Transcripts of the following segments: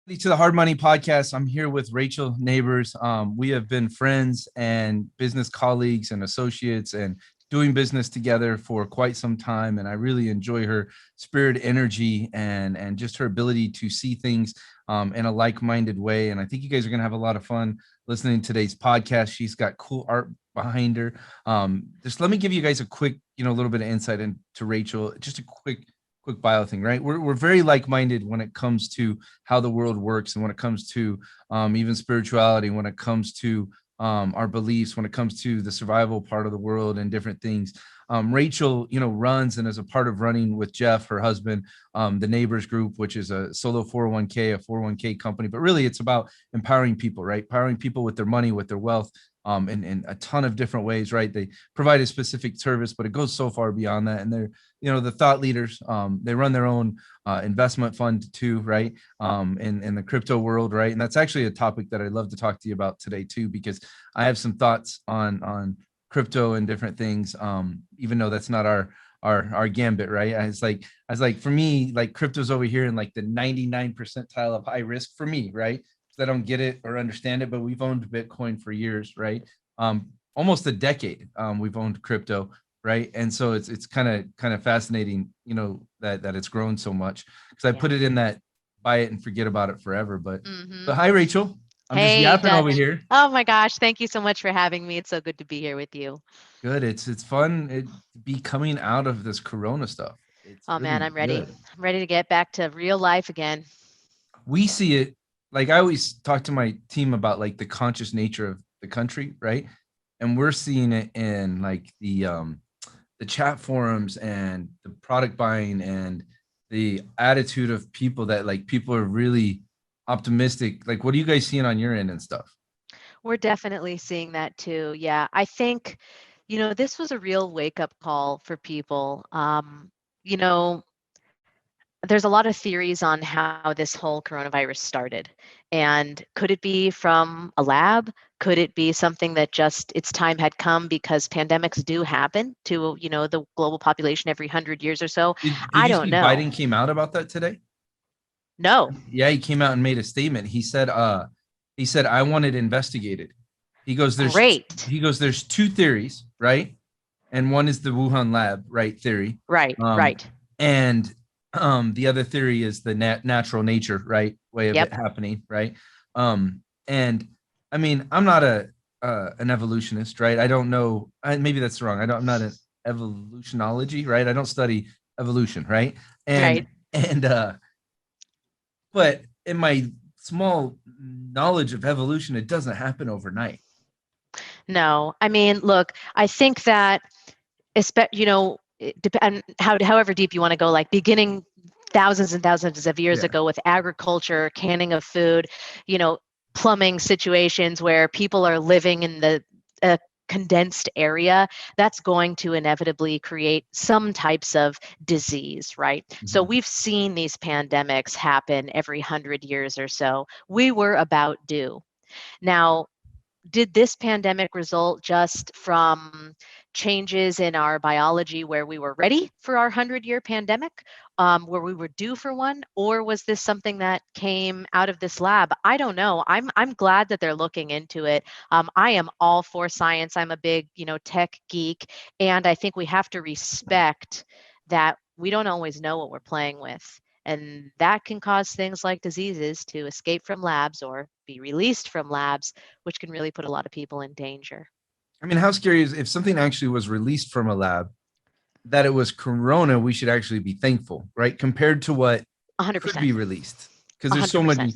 To the Hard Money Podcast. I'm here with Rachel Nabers. We have been friends and business colleagues and associates and doing business together for quite some time. And I really enjoy her spirit, energy, and just her ability to see things in a like-minded way. And I think you guys are going to have a lot of fun listening to today's podcast. She's got cool art behind her. Just let me give you guys a quick, little bit of insight into Rachel. Just a quick bio thing, right? We're very like-minded when it comes to how the world works, and when it comes to even spirituality, when it comes to our beliefs, when it comes to the survival part of the world and different things. Rachel, runs and is a part of running with Jeff, her husband, the Nabers Group, which is a solo 401k, a 401k company. But really, it's about empowering people, right? Empowering people with their money, with their wealth, in a ton of different ways, right? They provide a specific service, but it goes so far beyond that. And they're, the thought leaders. They run their own investment fund too, right? In the crypto world, right? And that's actually a topic that I'd love to talk to you about today too, because I have some thoughts on crypto and different things. Even though that's not our gambit, right? I was like, for me, like crypto's over here in like the 99 percentile of high risk for me, right? I don't get it or understand it, but we've owned Bitcoin for years, right? Almost a decade. We've owned crypto, right? And so it's kind of fascinating, that it's grown so much, because I put it in that buy it and forget about it forever. But hi, Rachel. I'm just yapping over here. Oh my gosh, thank you so much for having me. It's so good to be here with you. Good. It's fun. It be coming out of this Corona stuff. It's Oh man, really I'm ready. good. I'm ready to get back to real life again. We see it, like I always talk to my team about like the conscious nature of the country, right? And we're seeing it in like the chat forums and the product buying and the attitude of people, that like people are really optimistic. Like, what are you guys seeing on your end and stuff? We're definitely seeing that too. Yeah, I think, this was a real wake-up call for people. You know, there's a lot of theories on how this whole coronavirus started. And could it be from a lab? Could it be something that just its time had come, because pandemics do happen to, the global population every 100 years or so? Did I you don't see know. Biden came out about that today? No. Yeah, he came out and made a statement. He said I want it investigated. He goes, Great. there's two theories, right? And one is the Wuhan lab, right, theory. Right, right. And the other theory is the natural nature, right, way of it Yep. happening, right? And I mean, I'm not an evolutionist, right? I don't know. Maybe that's wrong. I'm not an evolutionology, right? I don't study evolution, right? Right. And but in my small knowledge of evolution, it doesn't happen overnight. No. I mean, look, I think that, however deep you want to go, like beginning thousands and thousands of years Yeah. ago with agriculture, canning of food, you know, plumbing situations where people are living in the condensed area, that's going to inevitably create some types of disease, right? So Mhm. we've seen these pandemics happen every 100 years or so. We were about due. Now, did this pandemic result just from changes in our biology where we were ready for our 100-year pandemic, where we were due for one, or was this something that came out of this lab? I don't know. I'm glad that they're looking into it. I am all for science. I'm a big, tech geek, and I think we have to respect that we don't always know what we're playing with. And that can cause things like diseases to escape from labs or be released from labs, which can really put a lot of people in danger. I mean, how scary is if something actually was released from a lab that it was corona? We should actually be thankful, right? Compared to what could 100%. be released, because there's so 100%.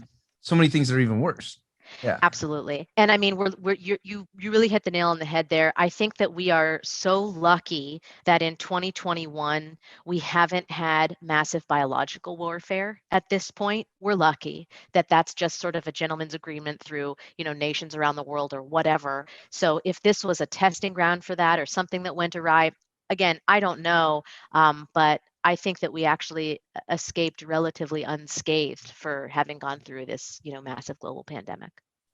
many things that are even worse. Yeah. Absolutely. And I mean, you really hit the nail on the head there. I think that we are so lucky that in 2021 we haven't had massive biological warfare at this point. We're lucky that that's just sort of a gentleman's agreement through, nations around the world or whatever. So if this was a testing ground for that or something that went awry, again, I don't know, but I think that we actually escaped relatively unscathed for having gone through this, massive global pandemic.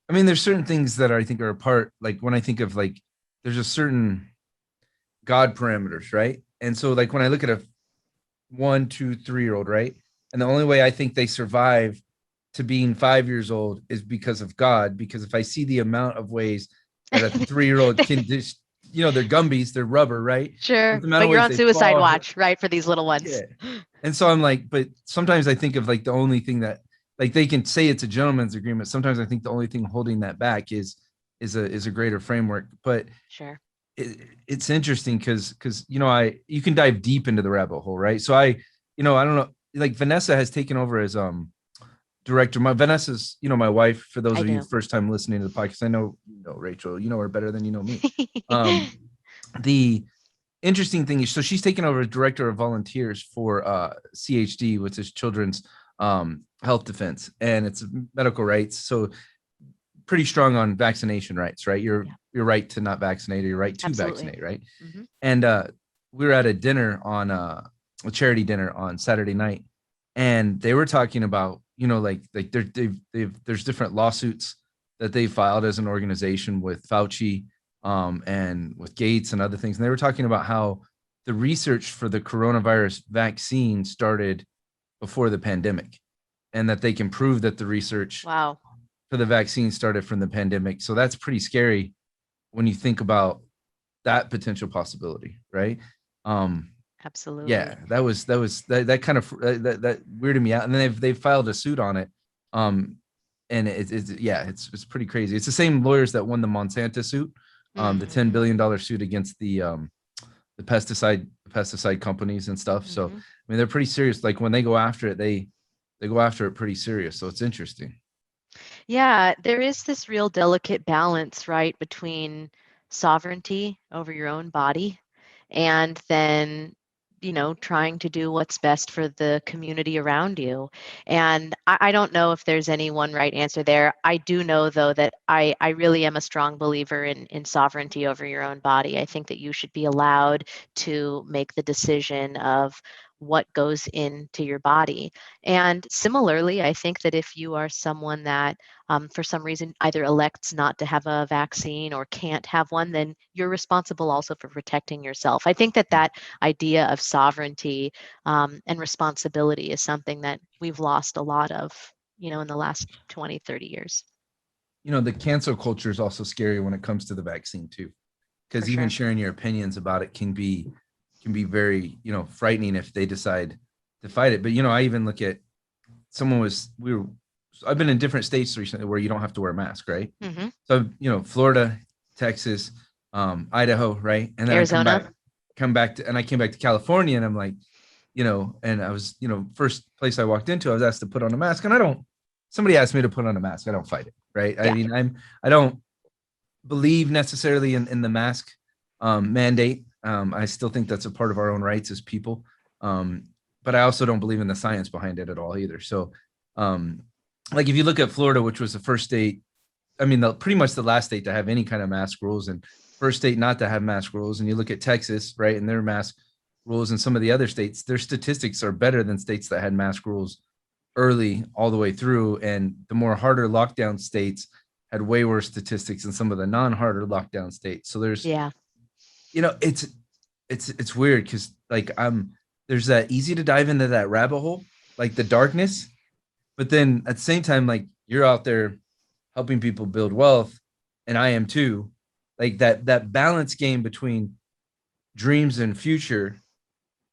I mean, there's certain things that I think are a part. Like when I think of like, there's a certain God parameters, right? And so like when I look at a 1, 2, 3-year old, right? And the only way I think they survive to being 5 years old is because of God. Because if I see the amount of ways that a 3-year-old can just, they're Gumbies, they're rubber, right? But Sure, the amount but of you're ways on they suicide fall, watch, right, for these little ones. yeah. And so I'm like, but sometimes I think of like the only thing that, like, they can say it's a gentleman's agreement. Sometimes I think the only thing holding that back is a greater framework. But Sure. it's interesting because you can dive deep into the rabbit hole, right? So I don't know, like Vanessa has taken over as director. Vanessa's my wife. For those I of you do. first time listening to the podcast, I know Rachel. You know her better than you know me. The interesting thing is, so she's taken over as director of volunteers for CHD, which is Children's Health Defense, and it's medical rights. So pretty strong on vaccination rights, right? Your right to not vaccinate, or your right to Absolutely. vaccinate, right? Hmm. And we were at a dinner on a charity dinner on Saturday night, and they were talking about like there's different lawsuits that they filed as an organization with Fauci, and with Gates and other things, and they were talking about how the research for the coronavirus vaccine started before the pandemic, and that they can prove that the research Wow. for the vaccine started from the pandemic. So that's pretty scary when you think about that potential possibility, right? Um, Absolutely. yeah, that kind of that weirded me out. And then they've filed a suit on it. And it's pretty crazy. It's the same lawyers that won the Monsanto suit, the $10 billion suit against the pesticide companies and stuff. So I mean, they're pretty serious. Like when they go after it, they go after it pretty serious. So it's interesting. Yeah, there is this real delicate balance, right, between sovereignty over your own body and then, trying to do what's best for the community around you. And I don't know if there's any one right answer there. I do know, though, that I really am a strong believer in sovereignty over your own body. I think that you should be allowed to make the decision of what goes into your body. And similarly, I think that if you are someone that for some reason either elects not to have a vaccine or can't have one, then you're responsible also for protecting yourself. I think that that idea of sovereignty and responsibility is something that we've lost a lot of, in the last 20, 30 years. The cancel culture is also scary when it comes to the vaccine too, For because even sure. sharing your opinions about it can be very frightening if they decide to fight it. But I even look at someone was we were I've been in different states recently where you don't have to wear a mask, right? Hmm. So Florida, Texas, Idaho, right? And then I Arizona. I came back to California, and I'm like, and I was, first place I walked into, I was asked to put on a mask, and somebody asked me to put on a mask, I don't fight it, right? I Yeah. mean, I don't believe necessarily in the mask mandate. I still think that's a part of our own rights as people. But I also don't believe in the science behind it at all either. So, like if you look at Florida, which was the first state, I mean, pretty much the last state to have any kind of mask rules, and first state not to have mask rules. And you look at Texas, right, and their mask rules, and some of the other states, their statistics are better than states that had mask rules early all the way through. And the more harder lockdown states had way worse statistics than some of the non-harder lockdown states. So Yeah. it's weird because like there's that easy to dive into that rabbit hole, like the darkness, but then at the same time, like you're out there helping people build wealth, and I am too. Like that balance game between dreams and future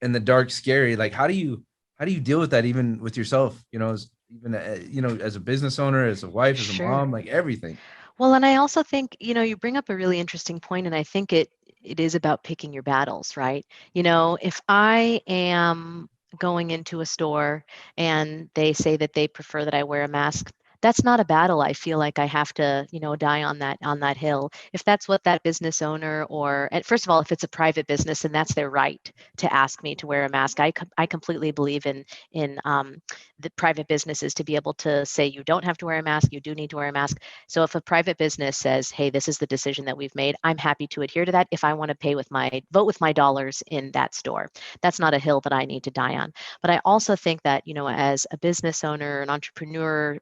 and the dark scary. Like how do you deal with that even with yourself? Even as a business owner, as a wife, as a Sure. mom, like everything. Well, and I also think, you bring up a really interesting point, and I think it is about picking your battles, right? If I am going into a store and they say that they prefer that I wear a mask, that's not a battle I feel like I have to, die on that hill. If that's what that business owner, or first of all, if it's a private business and that's their right to ask me to wear a mask, I completely believe in the private businesses to be able to say you don't have to wear a mask, you do need to wear a mask. So if a private business says, hey, this is the decision that we've made, I'm happy to adhere to that if I want to vote with my dollars in that store. That's not a hill that I need to die on. But I also think that, as a business owner, an entrepreneur,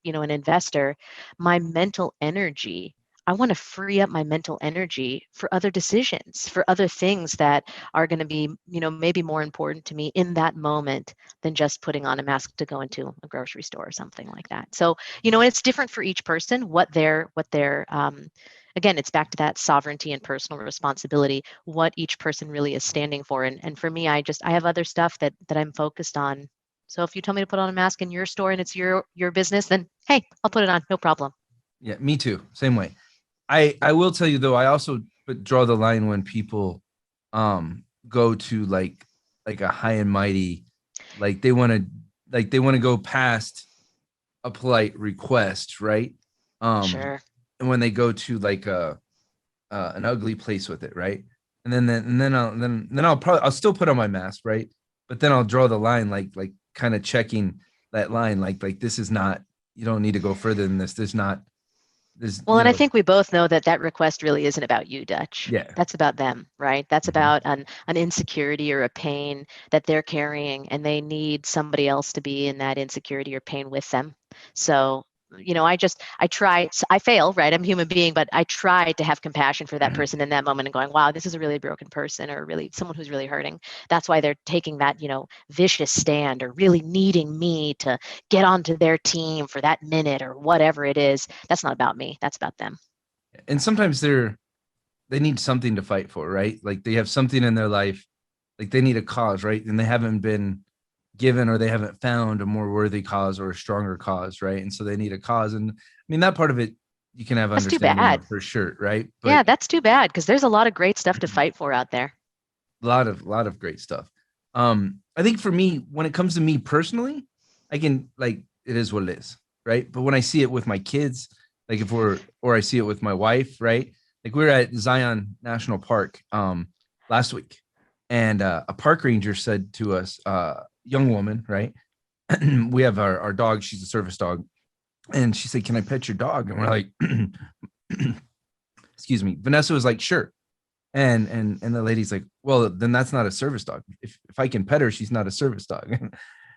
an investor, my mental energy, I want to free up my mental energy for other decisions, for other things that are going to be, maybe more important to me in that moment than just putting on a mask to go into a grocery store or something like that. So, and it's different for each person, again, it's back to that sovereignty and personal responsibility, what each person really is standing for. And for me, I have other stuff that I'm focused on. So if you tell me to put on a mask in your store and it's your business, then hey, I'll put it on, no problem. Yeah, me too. Same way. I will tell you though, I also draw the line when people go to like a high and mighty, like they want to go past a polite request, right? Sure. And when they go to like an ugly place with it, right? And then I'll still put on my mask, right? But then I'll draw the line, like kind of checking that line, like this is not, you don't need to go further than this. There's Well, and I think we both know that that request really isn't about you, Dutch. yeah. That's about them, right? That's Mhm. about an insecurity or a pain that they're carrying, and they need somebody else to be in that insecurity or pain with them. So, I fail, right? I'm a human being, but I try to have compassion for that person in that moment and going, wow, this is a really broken person or really someone who's really hurting. That's why they're taking that, vicious stand or really needing me to get onto their team for that minute or whatever it is. That's not about me. That's about them. And sometimes they need something to fight for, right? Like they have something in their life, like they need a cause, right? And they haven't been given or they haven't found a more worthy cause or a stronger cause, right? And so they need a cause. And I mean, that part of it you can have That's too understanding bad. of for sure, right? Yeah, But that's too bad because there's a lot of great stuff to fight for out there. a lot of great stuff. I think for me, when it comes to me personally, I can like it is what it is, right? But when I see it with my kids, like if we're or I see it with my wife, right? Like we were at Zion National Park last week, and a park ranger said to us, young woman, right? We have our dog, she's a service dog, and she said, "Can I pet your dog?" And we're like, excuse me. Vanessa was like, "Sure." And the lady's like, well, then that's not a service dog. If I can pet her, she's not a service dog.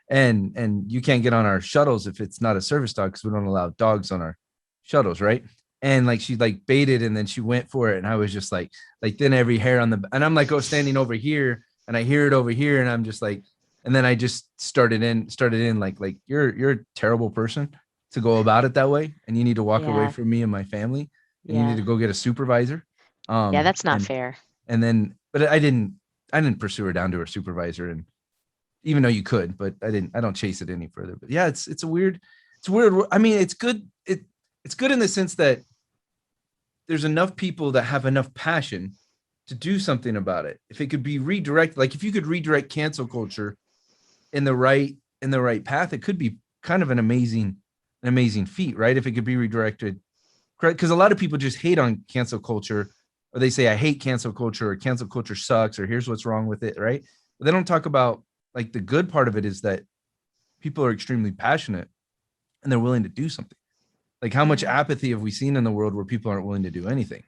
And you can't get on our shuttles if it's not a service dog because we don't allow dogs on our shuttles, right? And like she like baited and then she went for it. And I was just like then every hair on the and I'm like, oh, standing over here and I hear it over here. And I'm just like, and then I just started in like you're a terrible person to go about it that way. And you need to walk away Yeah, from me and my family and you need yeah, to go get a supervisor. yeah. That's not And fair. then but I didn't pursue her down to her supervisor, and even though you could, but I don't chase it any further. But yeah, it's weird. I mean, it's good in the sense that there's enough people that have enough passion to do something about it. If it could be redirected, like if you could redirect cancel culture in the right path, it could be kind of an amazing feat, right? If it could be redirected, because a lot of people just hate on cancel culture, or they say I hate cancel culture, or cancel culture sucks, or here's what's wrong with it, right? But they don't talk about like the good part of it is that people are extremely passionate and they're willing to do something. Like how much Yeah, apathy have we seen in the world where people aren't willing to do anything?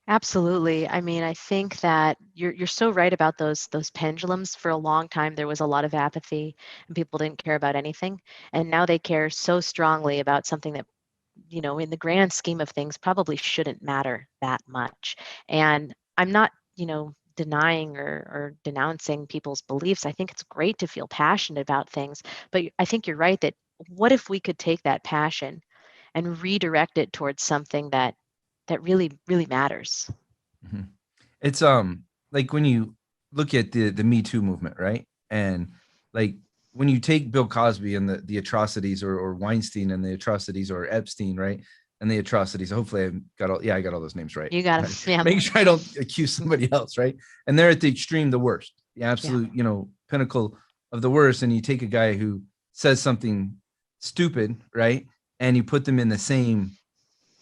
absolutely. I mean, I think that you're so right about those pendulums. For a long time, there was a lot of apathy, and people didn't care about anything, and now they care so strongly about something that in the grand scheme of things, probably shouldn't matter that much. And I'm not, denying or denouncing people's beliefs. I think it's great to feel passionate about things, but I think you're right that what if we could take that passion and redirect it towards something that really, really matters? Mhm. It's like when you look at the Me Too movement, right? And like when you take Bill Cosby and the atrocities, or Weinstein and the atrocities, or Epstein, right? And the atrocities. Hopefully, I got all those names right. You got Right. to, yeah, Make sure I don't accuse somebody else, right? And they're at the extreme, the worst, the yeah. absolute, pinnacle of the worst. And you take a guy who says something stupid, right? And you put them in the same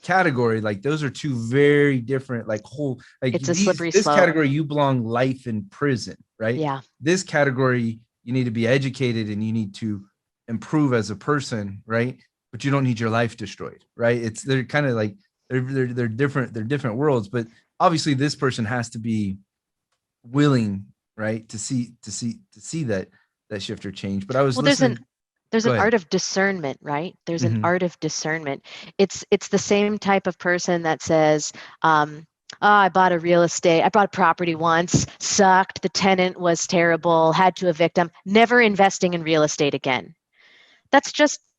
category. Like those are two very different, like whole, like It's a these slippery this slope. category you belong life in prison, right? Yeah. This category you need to be educated and you need to improve as a person, right? But you don't need your life destroyed, right? They're kind of like they're different worlds. But obviously this person has to be willing, right, to see that shift or change. But I was Well, there's an listening. there's Go an ahead. art of discernment, right? There's an Hmm. art of discernment. It's the same type of person that says, oh, I bought property once, sucked, the tenant was terrible, had to evict them, never investing in real estate again.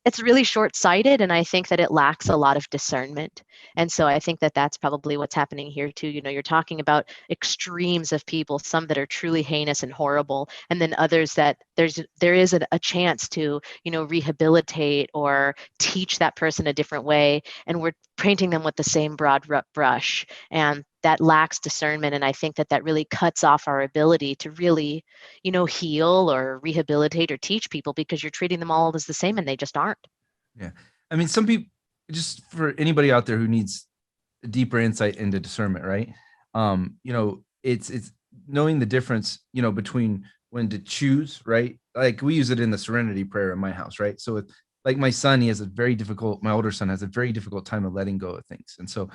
It's really short-sighted, and I think that it lacks a lot of discernment. And so I think that that's probably what's happening here too. You're talking about extremes of people, some that are truly heinous and horrible, and then others that there is a chance to rehabilitate or teach that person a different way, and we're painting them with the same broad brush, and that lacks discernment. And I think that that really cuts off our ability to really heal or rehabilitate or teach people, because you're treating them all as the same and they just aren't. Yeah. I mean, some people, just for anybody out there who needs a deeper insight into discernment, right? It's knowing the difference, between when to choose, right? Like we use it in the serenity prayer in my house, right? So with like my son, my older son has a very difficult time of letting go of things. And so,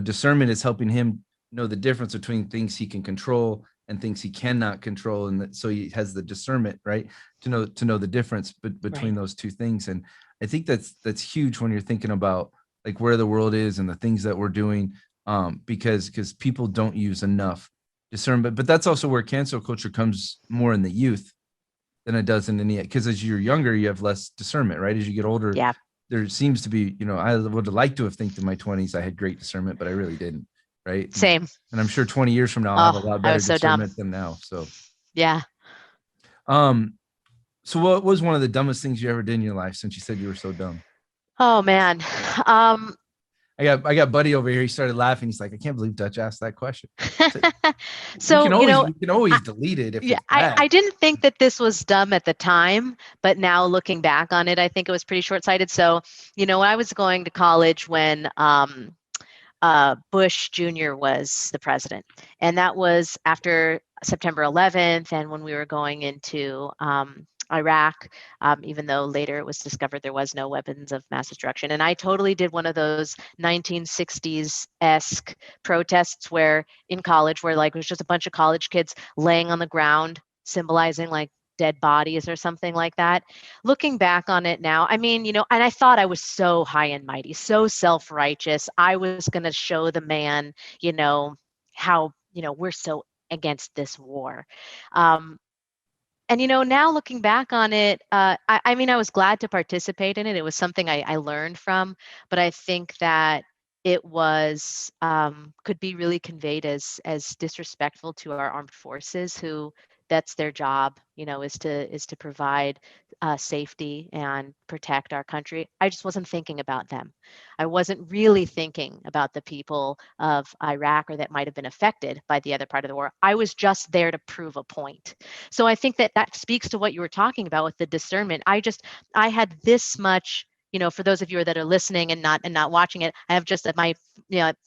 discernment is helping him know the difference between things he can control and things he cannot control. And so he has the discernment, right? To know the difference between Right. those two things. And I think that's huge when you're thinking about like where the world is and the things that we're doing, because people don't use enough discernment. But that's also where cancel culture comes more in the youth than it does in any, because as you're younger you have less discernment, right? As you get older, Yeah. there seems to be, I would like to have think in my 20s I had great discernment, but I really didn't, right? Same. And I'm sure 20 years from now I'll have a Oh, lot I better was so dumb. discernment than now. So Yeah. um so what was one of the dumbest things you ever did in your life, since you said you were so dumb? Oh man. um I got Buddy over here. He started laughing. He's like, I can't believe Dutch asked that question. So we can so always we can always delete it if yeah, it's I bad. didn't think that this was dumb at the time, but now looking back on it, I think it was pretty short-sighted. So, I was going to college when Bush Jr. was the president, and that was after September 11th, and when we were going into Iraq, even though later it was discovered there was no weapons of mass destruction. And I totally did one of those 1960s-esque protests where in college, where like it was just a bunch of college kids laying on the ground, symbolizing like dead bodies or something like that. Looking back on it now, I mean, and I thought I was so high and mighty, so self-righteous. I was going to show the man, how, we're so against this war. And now looking back on it, I mean, I was glad to participate in it. It was something I learned from, but I think that it was could be really conveyed as disrespectful to our armed forces, who that's their job, is to provide safety and protect our country. I just wasn't thinking about them. I wasn't really thinking about the people of Iraq or that might have been affected by the other part of the war. I was just there to prove a point. So I think that that speaks to what you were talking about with the discernment. I had this much, for those of you that are listening and not watching it, I have just at my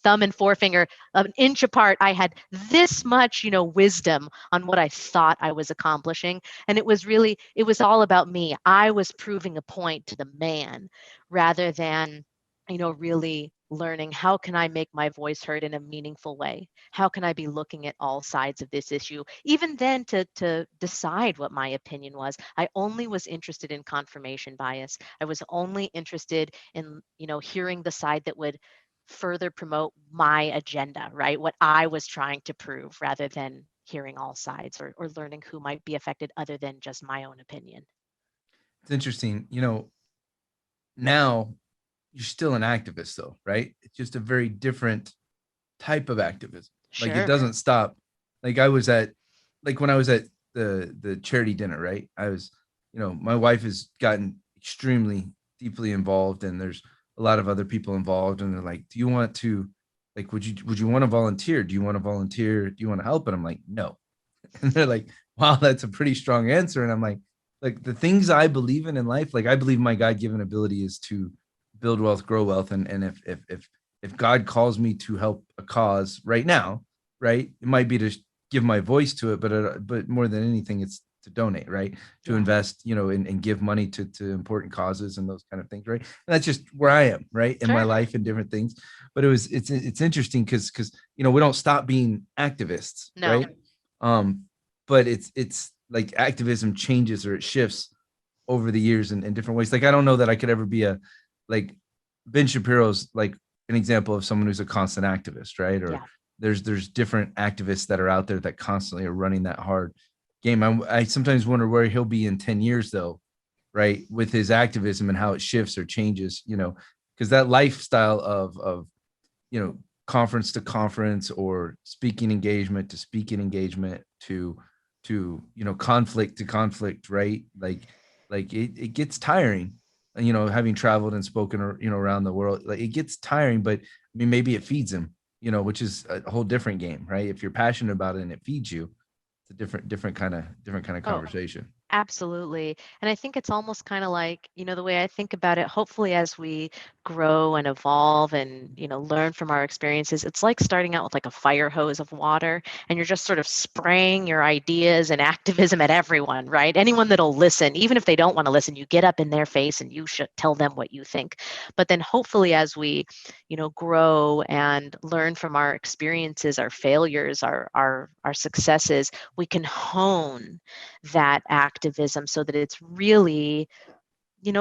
thumb and forefinger an inch apart. I had this much, wisdom on what I thought I was accomplishing. And it was all about me. I was proving a point to the man rather than, really learning how can I make my voice heard in a meaningful way? How can I be looking at all sides of this issue? Even then to decide what my opinion was, I only was interested in confirmation bias. I was only interested in, hearing the side that would further promote my agenda, right? What I was trying to prove, rather than hearing all sides or learning who might be affected other than just my own opinion. It's interesting. Now you're still an activist though, right? It's just a very different type of activism. Like it Sure. doesn't stop. Like I was at, like when I was at the charity dinner, right? I was, my wife has gotten extremely deeply involved, and there's a lot of other people involved, and they're like, "Do you want to, like, would you want to volunteer? Do you want to volunteer? Do you want to help?" And I'm like, "No." And they're like, "Wow, that's a pretty strong answer." And I'm like the things I believe in life, like I believe my God-given ability is to build wealth, grow wealth, and if God calls me to help a cause right now, right, it might be to give my voice to it, but more than anything, it's to donate, right, to Yeah. invest, and give money to important causes and those kind of things, right. And that's just where I am, right, in my Sure. life and different things. But it's interesting because we don't stop being activists, No. right. um but it's like activism changes or it shifts over the years in different ways. Like, I don't know that I could ever be like Ben Shapiro's like an example of someone who's a constant activist, right? Or Yeah. there's different activists that are out there that constantly are running that hard game. I sometimes wonder where he'll be in 10 years though, right? With his activism and how it shifts or changes, because that lifestyle of you know conference to conference or speaking engagement to speaking engagement to conflict to conflict, right? Like it gets tiring, having traveled and spoken around the world. Like, it gets tiring, but I mean, maybe it feeds him, which is a whole different game, right? If you're passionate about it and it feeds you, it's a different kind of Oh, conversation. absolutely. And I think it's almost kind of like, the way I think about it, hopefully as we grow and evolve and, learn from our experiences, it's like starting out with like a fire hose of water and you're just sort of spraying your ideas and activism at everyone, right? Anyone that'll listen, even if they don't want to listen, you get up in their face and you should tell them what you think. But then hopefully as we, grow and learn from our experiences, our failures, our successes, we can hone that activism so that it's really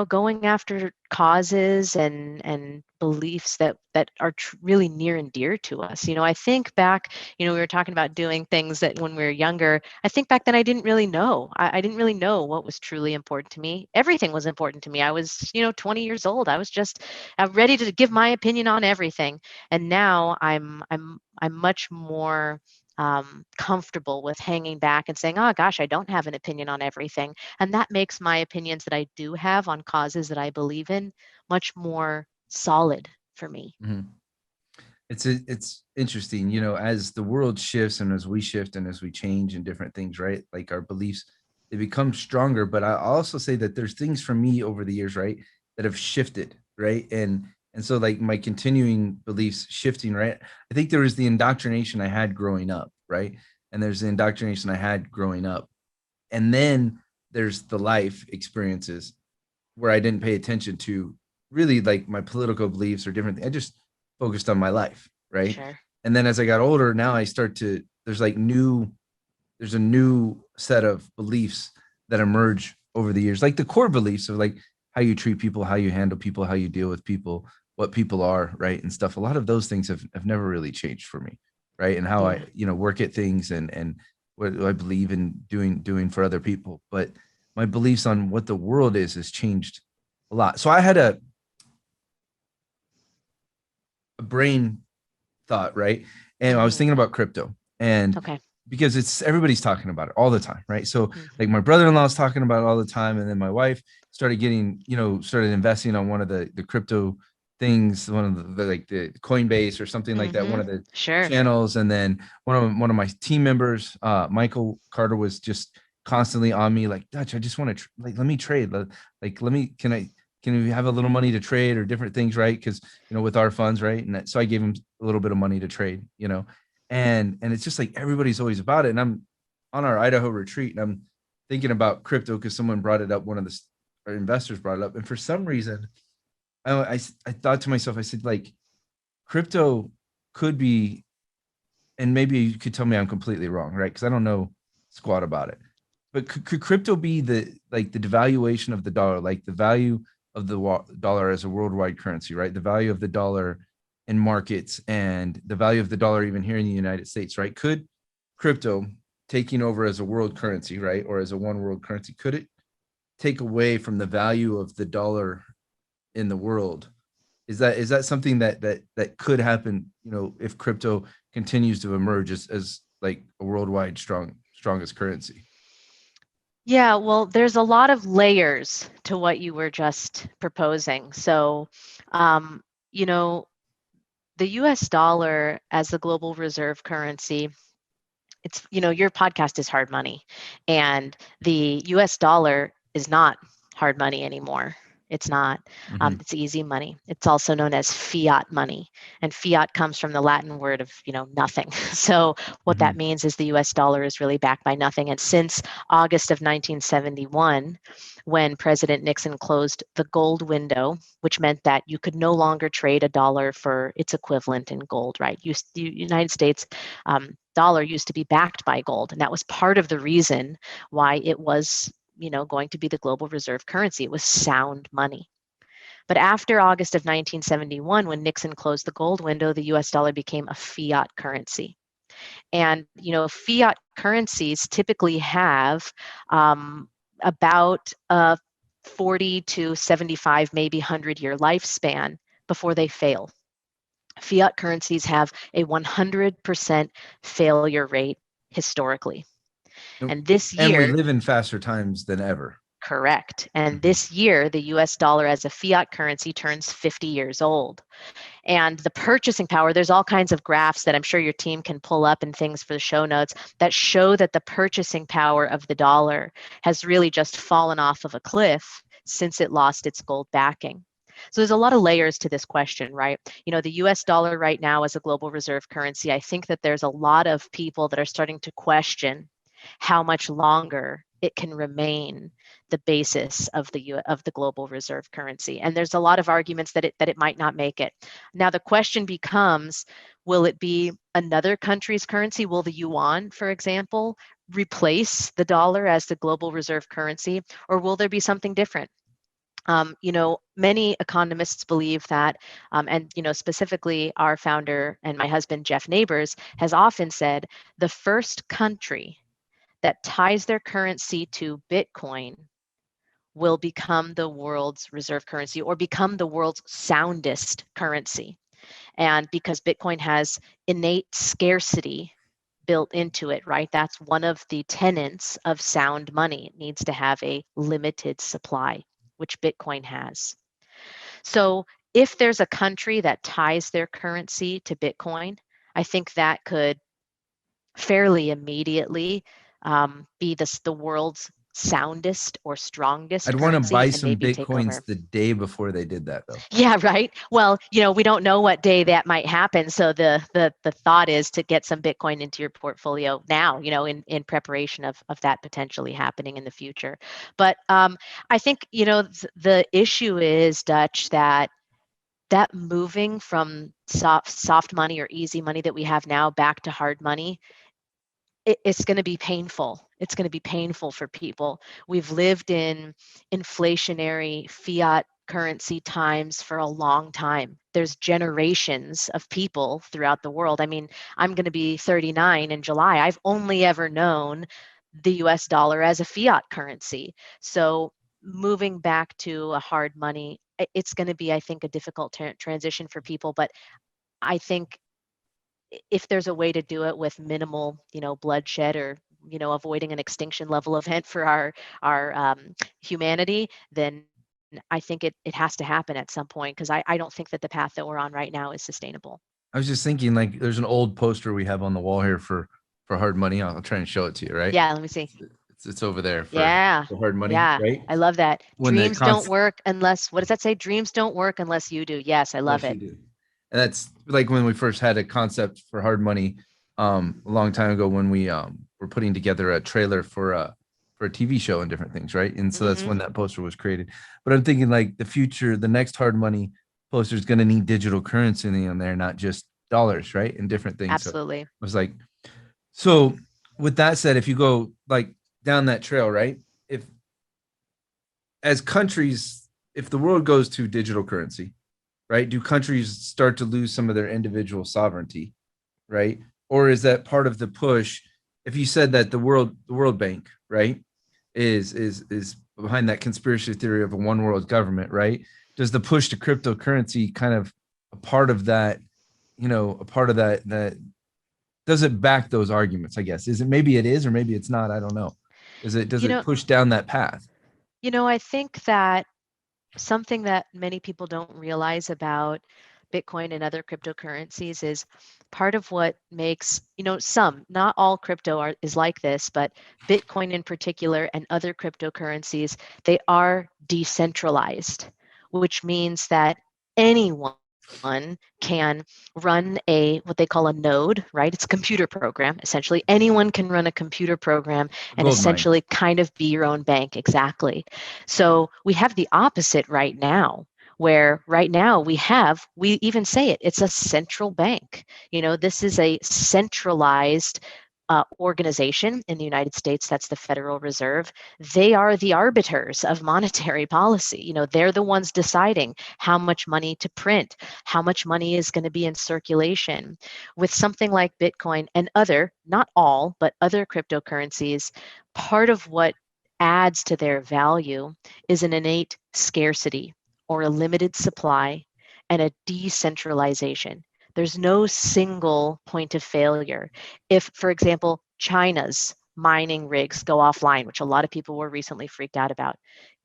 going after causes and beliefs that are really near and dear to us. I think back, we were talking about doing things that when we were younger. I think back then I didn't really know. I didn't really know what was truly important to me. Everything was important to me. I was 20 years old. I was just ready to give my opinion on everything. And now I'm much more comfortable with hanging back and saying, oh gosh, I don't have an opinion on everything. And that makes my opinions that I do have on causes that I believe in much more solid for me. Mhm. It's interesting, as the world shifts and as we shift and as we change and different things, right? Like, our beliefs, they become stronger. But I also say that there's things from me over the years, right, that have shifted, right? And so, like, my continuing beliefs shifting, right? I think there was the indoctrination I had growing up, right? And there's the indoctrination I had growing up. And then there's the life experiences where I didn't pay attention to really like my political beliefs or different things. I just focused on my life, right? Sure. And then as I got older, now I start to there's a new set of beliefs that emerge over the years, like the core beliefs of like how you treat people, how you handle people, how you deal with people, what people are, right? And stuff. A lot of those things have never really changed for me, right? And how Yeah. I, work at things and what I believe in doing for other people. But my beliefs on what the world is has changed a lot. So I had a brain thought, right? And I was Hmm. thinking about crypto, and Okay. because it's everybody's talking about it all the time, right? So like Hmm. my brother-in-law is talking about it all the time, and then my wife started investing on one of the crypto things, one of the like the Coinbase or something like that, one Hmm. of the Sure. channels, and then one of my team members, Michael Carter, was just constantly on me like, Dutch, I just want to like let me trade, like let me can we have a little money to trade or different things, right? Because with our funds, right? And so I gave him a little bit of money to trade, and it's just like everybody's always about it. And I'm on our Idaho retreat, and I'm thinking about crypto because someone brought it up. One of the our investors brought it up, and for some reason, I thought to myself, I said, like, crypto could be, and maybe you could tell me I'm completely wrong, right? Because I don't know squat about it. But could crypto be the devaluation of the dollar, like the value of the dollar as a worldwide currency, right? The value of the dollar in markets and the value of the dollar even here in the United States, right? Could crypto taking over as a world currency, right, or as a one world currency, could it take away from the value of the dollar in the world? Is that something that could happen, if crypto continues to emerge as like a worldwide strongest currency? Yeah, well, there's a lot of layers to what you were just proposing. So, um, you know, the US dollar as the global reserve currency, it's, your podcast is hard money, and the US dollar is not hard money anymore. It's not. Mm-hmm. It's easy money. It's also known as fiat money. And fiat comes from the Latin word of, nothing. So what that Mm-hmm. means is the US dollar is really backed by nothing. And since August of 1971, when President Nixon closed the gold window, which meant that you could no longer trade a dollar for its equivalent in gold, right? The United States dollar used to be backed by gold. And that was part of the reason why it was going to be the global reserve currency. It was sound money. But after August of 1971, when Nixon closed the gold window, the US dollar became a fiat currency. And, fiat currencies typically have about a 40 to 75, maybe 100-year lifespan before they fail. Fiat currencies have a 100% failure rate historically. Nope. And this And we year, live in faster times than ever. correct. And Mhm. this year, the US dollar as a fiat currency turns 50 years old. And the purchasing power, there's all kinds of graphs that I'm sure your team can pull up and things for the show notes that show that the purchasing power of the dollar has really just fallen off of a cliff since it lost its gold backing. So there's a lot of layers to this question, right? The US dollar right now as a global reserve currency, I think that there's a lot of people that are starting to question how much longer it can remain the basis of the global reserve currency. And there's a lot of arguments that it might not make it. Now the question becomes, will it be another country's currency? Will the yuan, for example, replace the dollar as the global reserve currency, or will there be something different? Many economists believe that, and specifically our founder and my husband, Jeff Nabers, has often said the first country that ties their currency to Bitcoin will become the world's reserve currency or become the world's soundest currency. And because Bitcoin has innate scarcity built into it, right? That's one of the tenets of sound money. It needs to have a limited supply, which Bitcoin has. So if there's a country that ties their currency to Bitcoin, I think that could fairly immediately be the world's soundest or strongest I'd want to buy currency and some maybe take over. Bitcoins the day before they did that, though. Yeah, right. Well, we don't know what day that might happen. So the thought is to get some Bitcoin into your portfolio now, in preparation of that potentially happening in the future. But I think, the issue is, Dutch, that moving from soft money or easy money that we have now back to hard money, it's going to be painful. It's going to be painful for people. We've lived in inflationary fiat currency times for a long time. There's generations of people throughout the world. I mean, I'm going to be 39 in July. I've only ever known the US dollar as a fiat currency. So moving back to a hard money, it's going to be, I think, a difficult transition for people. But I think if there's a way to do it with minimal, bloodshed or avoiding an extinction level event for our humanity, then I think it has to happen at some point, because I don't think that the path that we're on right now is sustainable. I was just thinking, like, there's an old poster we have on the wall here for hard money. I'll try and show it to you, right? Yeah, let me see. It's over there Yeah, for hard money, yeah, right? I love that. When the Dreams don't concept, work unless, what does that say? Dreams don't work unless you do. Yes, I love unless you it. do. And that's like when we first had a concept for hard money a long time ago, when we were putting together a trailer for a TV show and different things, right? And so that's when that poster was created. But I'm thinking, like, the future, the next hard money poster is going to need digital currency in there, not just dollars, right? And different things. Absolutely. So I was like, so with that said, if you go like down that trail, right? If as countries, if the world goes to digital currency, right? Do countries start to lose some of their individual sovereignty, right? Or is that part of the push? If you said that the World Bank, right, is behind that conspiracy theory of a one world government, right? Does the push to cryptocurrency kind of a part of that, a part of that does it back those arguments? I guess is it, maybe it is, or maybe it's not. I don't know. Does it push down that path? I think that something that many people don't realize about Bitcoin and other cryptocurrencies is part of what makes, not all crypto is like this, but Bitcoin in particular and other cryptocurrencies, they are decentralized, which means that anyone can run what they call a node, right? It's a computer program. Essentially, anyone can run a computer program and Gold mine. essentially kind of be your own bank. Exactly. So we have the opposite right now, where right now we even say it's a central bank. This is a centralized organization in the United States, that's the Federal Reserve. They are the arbiters of monetary policy. They're the ones deciding how much money to print, how much money is going to be in circulation. With something like Bitcoin and other, not all, but other cryptocurrencies, part of what adds to their value is an innate scarcity or a limited supply and a decentralization. There's no single point of failure. If, for example, China's mining rigs go offline, which a lot of people were recently freaked out about,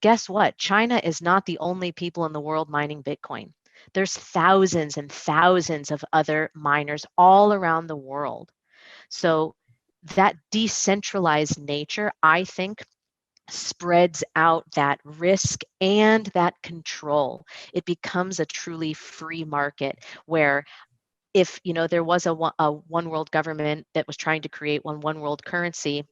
guess what? China is not the only people in the world mining Bitcoin. There's thousands and thousands of other miners all around the world. So that decentralized nature, I think, spreads out that risk and that control. It becomes a truly free market where if there was a one world government that was trying to create one world currency,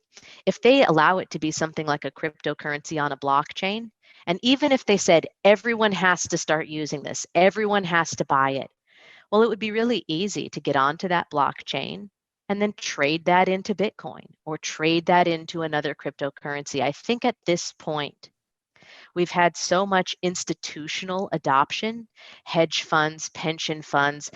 if they allow it to be something like a cryptocurrency on a blockchain, and even if they said everyone has to start using this, everyone has to buy it, well, it would be really easy to get onto that blockchain and then trade that into Bitcoin or trade that into another cryptocurrency. I think at this point, we've had so much institutional adoption, hedge funds, pension funds,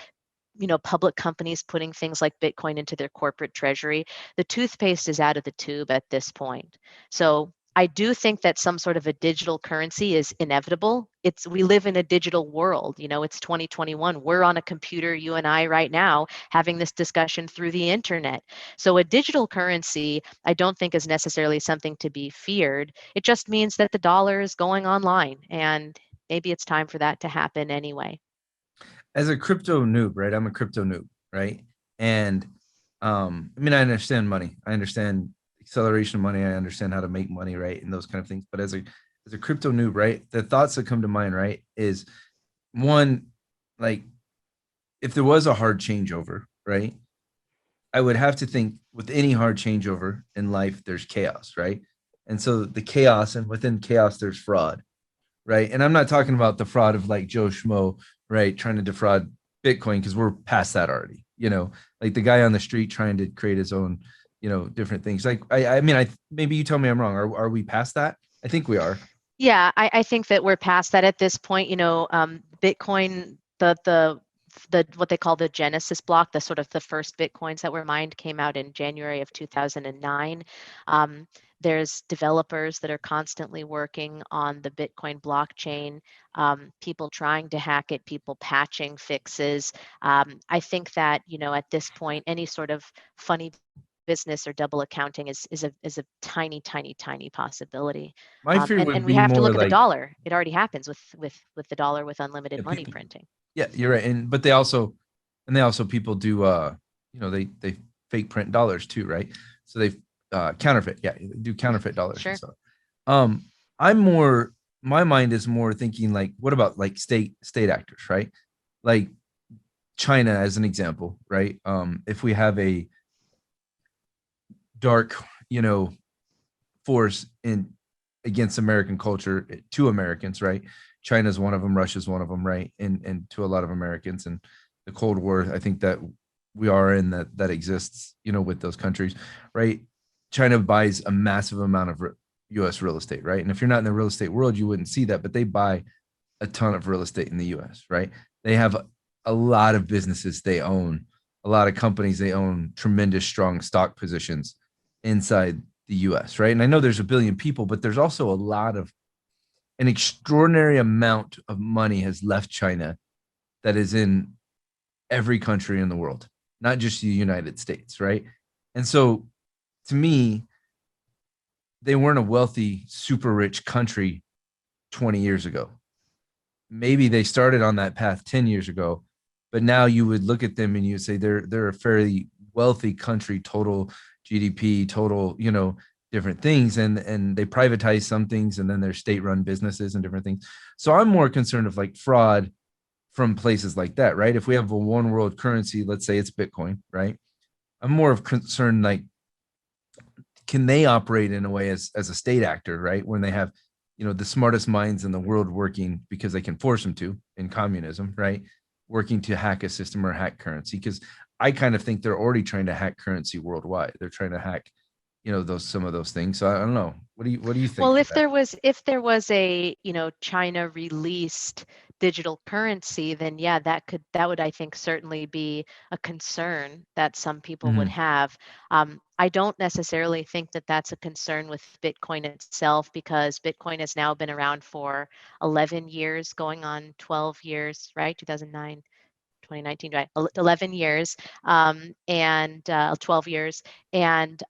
public companies putting things like Bitcoin into their corporate treasury. The toothpaste is out of the tube at this point. So I do think that some sort of a digital currency is inevitable. We live in a digital world. It's 2021. We're on a computer, you and I right now, having this discussion through the internet. So a digital currency, I don't think is necessarily something to be feared. It just means that the dollar is going online, and maybe it's time for that to happen anyway. As a crypto noob, right? I'm a crypto noob, right? And I mean, I understand money. I understand acceleration of money. I understand how to make money, right? And those kind of things. But as a crypto noob, right? The thoughts that come to mind, right, is one, like if there was a hard changeover, right? I would have to think with any hard changeover in life, there's chaos, right? And so the chaos, and within chaos, there's fraud, right? And I'm not talking about the fraud of like Joe Schmo, right, trying to defraud Bitcoin, because we're past that already. Like the guy on the street trying to create his own, different things. Like I mean, maybe you tell me I'm wrong. Are we past that? I think we are. Yeah, I think that we're past that at this point. Bitcoin, the what they call the Genesis block, the sort of the first Bitcoins that were mined came out in January of 2009. There's developers that are constantly working on the Bitcoin blockchain, people trying to hack it, people patching fixes. I think that, at this point, any sort of funny business or double accounting is a tiny, tiny, tiny possibility. My fear And would we be have to more look at the like, dollar. It already happens with the dollar with unlimited yeah, money printing. yeah, you're right. But they also people do they fake print dollars too, right? So they counterfeit, yeah, they do counterfeit dollars and Sure. stuff. Um, I'm more my mind is more thinking like, what about like state actors, right? Like China as an example, right? If we have a dark, force in against American culture to Americans, right? China's one of them, Russia's one of them, right? And to a lot of Americans, and the Cold War, I think that we are in that exists, with those countries, right? China buys a massive amount of U.S. real estate, right? And if you're not in the real estate world, you wouldn't see that, but they buy a ton of real estate in the U.S., right? They have a lot of businesses they own, a lot of companies they own, tremendous strong stock positions inside the US, right? And I know there's a billion people, but there's also an extraordinary amount of money has left China that is in every country in the world, not just the United States, right? And so to me, they weren't a wealthy, super rich country 20 years ago. Maybe they started on that path 10 years ago, but now you would look at them and you would say they're a fairly wealthy country, total GDP, total, different things, and they privatize some things, and then there's state-run businesses and different things. So I'm more concerned of like fraud from places like that, right? If we have a one world currency, let's say it's Bitcoin, right? I'm more of concerned like, can they operate in a way as a state actor, right? When they have, the smartest minds in the world working because they can force them to in communism, right? Working to hack a system or hack currency. Because I kind of think they're already trying to hack currency worldwide. They're trying to hack, some of those things. So I don't know. What do you think Well, for that? if there was a, China released digital currency, then yeah, that would, I think, certainly be a concern that some people would Mhm. have. I don't necessarily think that that's a concern with Bitcoin itself, because Bitcoin has now been around for 11 years, going on 12 years, right? 2009. 2019, right? 11 years, and 12 years. And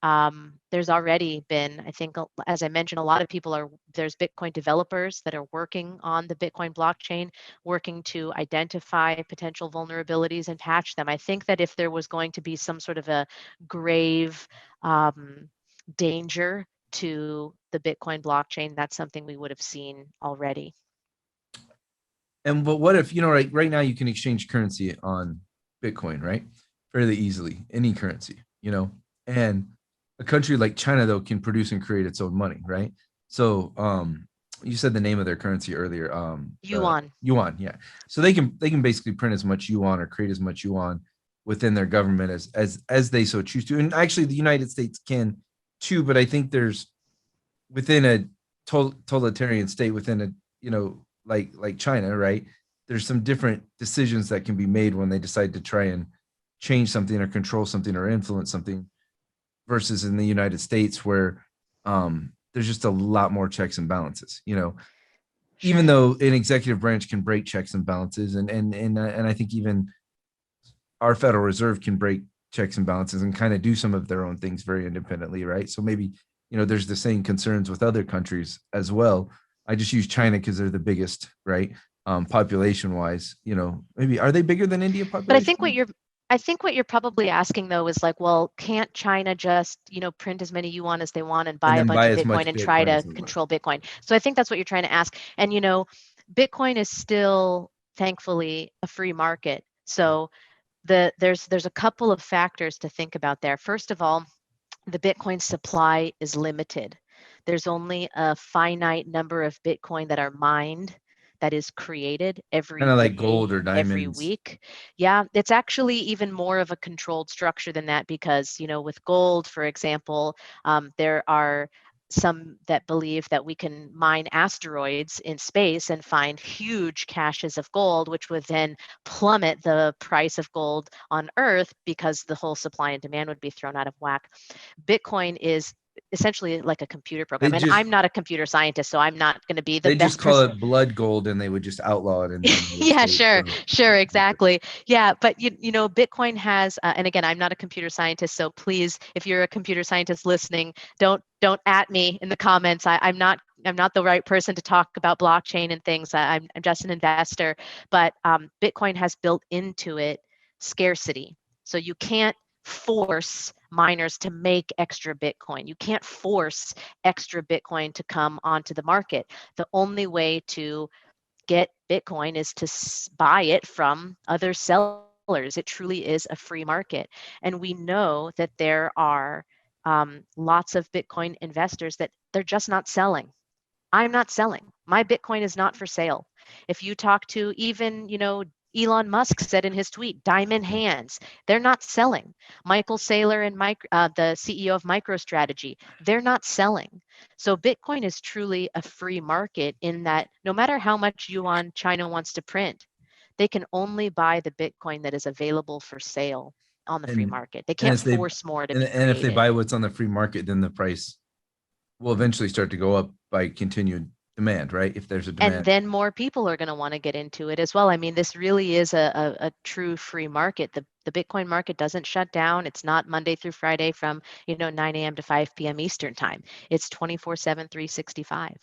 there's already been, I think, as I mentioned, a lot of people there's Bitcoin developers that are working on the Bitcoin blockchain, working to identify potential vulnerabilities and patch them. I think that if there was going to be some sort of a grave danger to the Bitcoin blockchain, that's something we would have seen already. And but what if, right now you can exchange currency on Bitcoin, right? Fairly easily, any currency, and a country like China though can produce and create its own money, right? So you said the name of their currency earlier, the Yuan. yuan, yeah. So they can basically print as much yuan or create as much yuan within their government as they so choose to. And actually the United States can too, but I think there's within a totalitarian state, within a, like China, right? There's some different decisions that can be made when they decide to try and change something or control something or influence something, versus in the United States where there's just a lot more checks and balances. Even Sure. though an executive branch can break checks and balances, and I think even our Federal Reserve can break checks and balances and kind of do some of their own things very independently, right? So maybe, there's the same concerns with other countries as well. I just use China because they're the biggest, right? Population wise, maybe are they bigger than India But population wise? I think what you're probably asking though is like, well, can't China just, print as many yuan as they want and And buy a then bunch buy of as Bitcoin much and try Bitcoin as to they want. control Bitcoin? So I think that's what you're trying to ask. And Bitcoin is still thankfully a free market. So there's a couple of factors to think about there. First of all, the Bitcoin supply is limited. There's only a finite number of Bitcoin that are mined, that is created every Kind of like gold day, or every diamonds. week. Yeah, it's actually even more of a controlled structure than that, because, with gold, for example, there are some that believe that we can mine asteroids in space and find huge caches of gold, which would then plummet the price of gold on Earth, because the whole supply and demand would be thrown out of whack. Bitcoin is essentially like a computer They program. And just I'm not a computer scientist, so I'm not going to be the they just best call person. it blood gold, and they would just outlaw it in the United Yeah, States. sure, So sure, exactly. Yeah, but Bitcoin has, and again, I'm not a computer scientist, so please, if you're a computer scientist listening, don't at me in the comments. I'm not the right person to talk about blockchain and things. I'm just an investor, but Bitcoin has built into it scarcity, so you can't force miners to make extra Bitcoin. You can't force extra Bitcoin to come onto the market. The only way to get Bitcoin is to buy it from other sellers. It truly is a free market. And we know that there are lots of Bitcoin investors that they're just not selling. I'm not selling. My Bitcoin is not for sale. If you talk to even, Elon Musk said in his tweet, diamond hands, they're not selling. Michael Saylor and the CEO of MicroStrategy, they're not selling. So Bitcoin is truly a free market in that no matter how much yuan China wants to print, they can only buy the Bitcoin that is available for sale on the free and market. They and can't if they force more to and, be and if they created. buy what's on the free market, then the price will eventually start to go up by continued demand, right? If there's a And demand. then more people are going to want to get into it as well. I mean, this really is a true free market. The Bitcoin market doesn't shut down. It's not Monday through Friday from 9 a.m. to 5 p.m. Eastern time. It's 24/7, 365.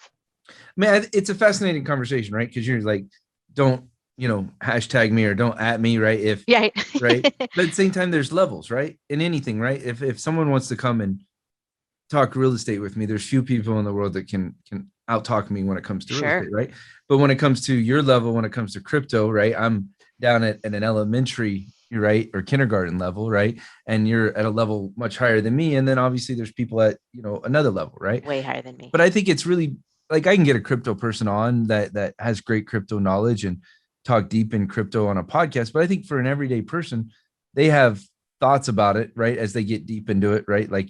I mean, it's a fascinating conversation, right? Because you're like, don't, hashtag me or don't at me, right? If Yeah. right, but at the same time, there's levels, right? In anything, right? If someone wants to come and talk real estate with me, there's few people in the world that can out talk me when it comes to real estate, Sure. right? But when it comes to your level, when it comes to crypto, right? I'm down at an elementary, right, or kindergarten level, right? And you're at a level much higher than me. And then obviously there's people at another level, right? Way higher than me. But I think it's really like I can get a crypto person on that has great crypto knowledge and talk deep in crypto on a podcast. But I think for an everyday person, they have thoughts about it, right, as they get deep into it, right, like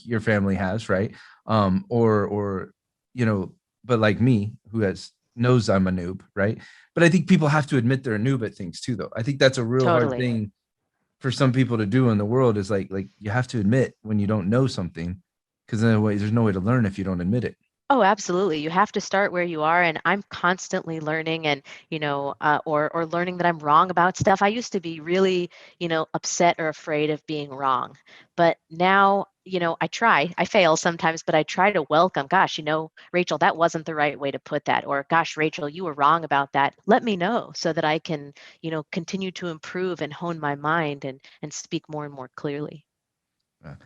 your family has, right, or you know, but like me, who has knows I'm a noob, right? But I think people have to admit they're a noob at things too, though. I think that's a real hard Totally. thing for some people to do in the world, is like you have to admit when you don't know something, because in a way there's no way to learn if you don't admit it. Oh, absolutely. You have to start where you are, and I'm constantly learning, and or learning that I'm wrong about stuff. I used to be really, upset or afraid of being wrong, but now, I fail sometimes, but I try to welcome. Gosh, Rachel, that wasn't the right way to put that, or gosh, Rachel, you were wrong about that. Let me know so that I can, continue to improve and hone my mind and speak more and more clearly. Uh,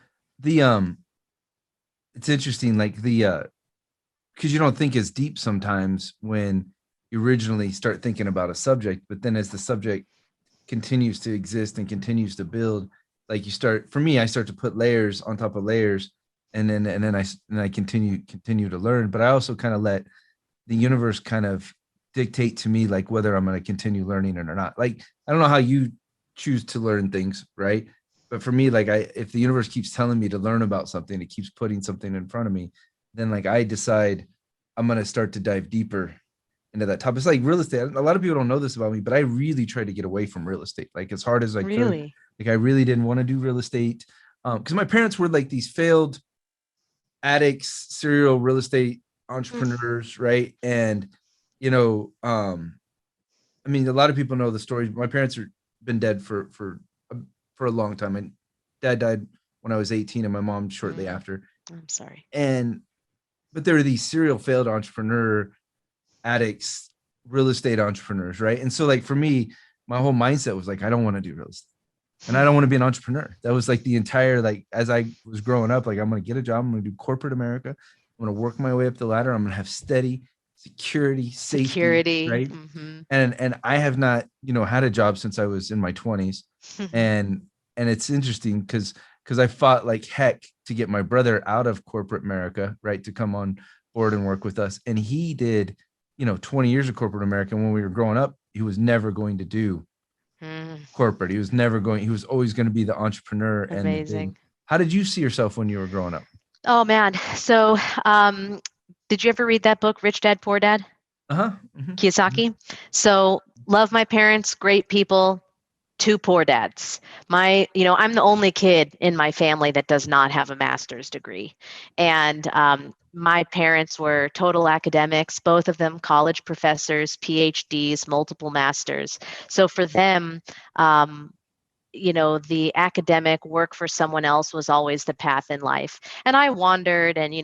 the it's interesting, like the because you don't think as deep sometimes when you originally start thinking about a subject, but then as the subject continues to exist and continues to build, like you start, for me, I start to put layers on top of layers, and then I continue to learn, but I also kind of let the universe kind of dictate to me like whether I'm going to continue learning it or not. Like I don't know how you choose to learn things, right? But for me, like if the universe keeps telling me to learn about something, it keeps putting something in front of me, then like I decide I'm going to start to dive deeper into that topic. It's like real estate. A lot of people don't know this about me, but I really tried to get away from real estate, like as hard as I could. Really? Like I really didn't want to do real estate, because my parents were like these failed addicts, serial real estate Mm, entrepreneurs, right? And you know, I mean, a lot of people know the story. My parents have been dead for a long time. And dad died when I was 18, and my mom shortly mm, after. I'm sorry. And but there were these serial failed entrepreneur addicts, real estate entrepreneurs, right? And so, like for me, my whole mindset was like, I don't want to do real estate, and I don't want to be an entrepreneur. That was like the entire, like as I was growing up, like I'm gonna get a job, I'm gonna do corporate America, I'm gonna work my way up the ladder, I'm gonna have steady security, safety, Security. right? And I have not, had a job since I was in my 20s. And it's interesting because I fought like heck to get my brother out of corporate America, right, to come on board and work with us. And he did, 20 years of corporate America. And when we were growing up, he was never going to do Mm, corporate. He was always going to be the entrepreneur and the big. amazing. How did you see yourself when you were growing up? Oh man. So, did you ever read that book, Rich Dad Poor Dad? Uh-huh. Hmm. Kiyosaki? So, love my parents, great people, two poor dads. I'm the only kid in my family that does not have a master's degree. And my parents were total academics, both of them college professors, PhDs, multiple masters. So for them, um, the academic work for someone else was always the path in life. And I wandered and,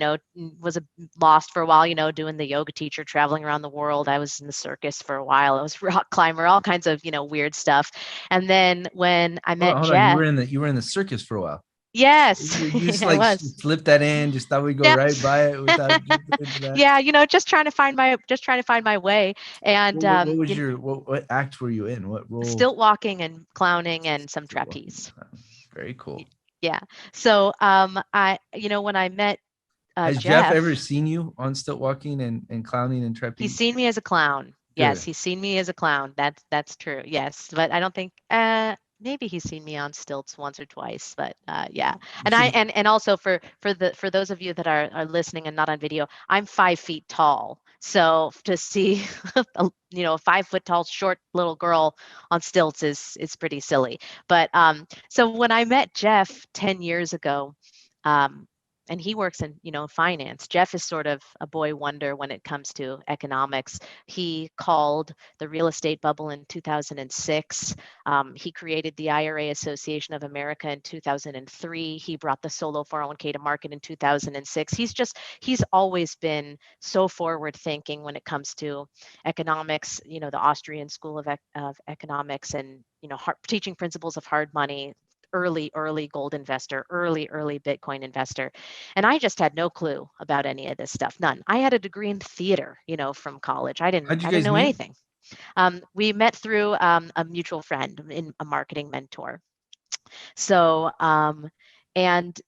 lost for a while, doing the yoga teacher, traveling around the world. I was in the circus for a while. I was a rock climber, all kinds of, weird stuff. And then when I Hold on, met hold on. You Jeff, were in the circus for a while. yes, You just I like was. slip that in, just thought we'd go Yeah. right by it without deep into that. Yeah, just trying to find my way. And What was your what act were you in? What role? stilt walking and clowning and some Still walking. trapeze. Very cool. Yeah. So when I met Has Jeff ever Jeff, seen you on stilt walking and clowning and he's trapeze? seen me as a clown. Yes, Good. he's seen me as a clown. That's true. Yes, but I don't think maybe he's seen me on stilts once or twice, but yeah. You And I should. and also for those of you that are listening and not on video, I'm 5 feet tall. So to see a 5 foot tall short little girl on stilts is pretty silly. But so when I met Jeff 10 years ago, um, and he works in finance. Jeff is sort of a boy wonder when it comes to economics. He called the real estate bubble in 2006. He created the IRA Association of America in 2003. He brought the solo 401k to market in 2006. He's always been so forward thinking when it comes to economics, the Austrian school of economics, and teaching principles of hard money, early gold investor, early Bitcoin investor. And I just had no clue about any of this stuff. None. I had a degree in theater, from college. I didn't How'd you I didn't guys know meet? anything. We met through a mutual friend, in a marketing mentor. So, and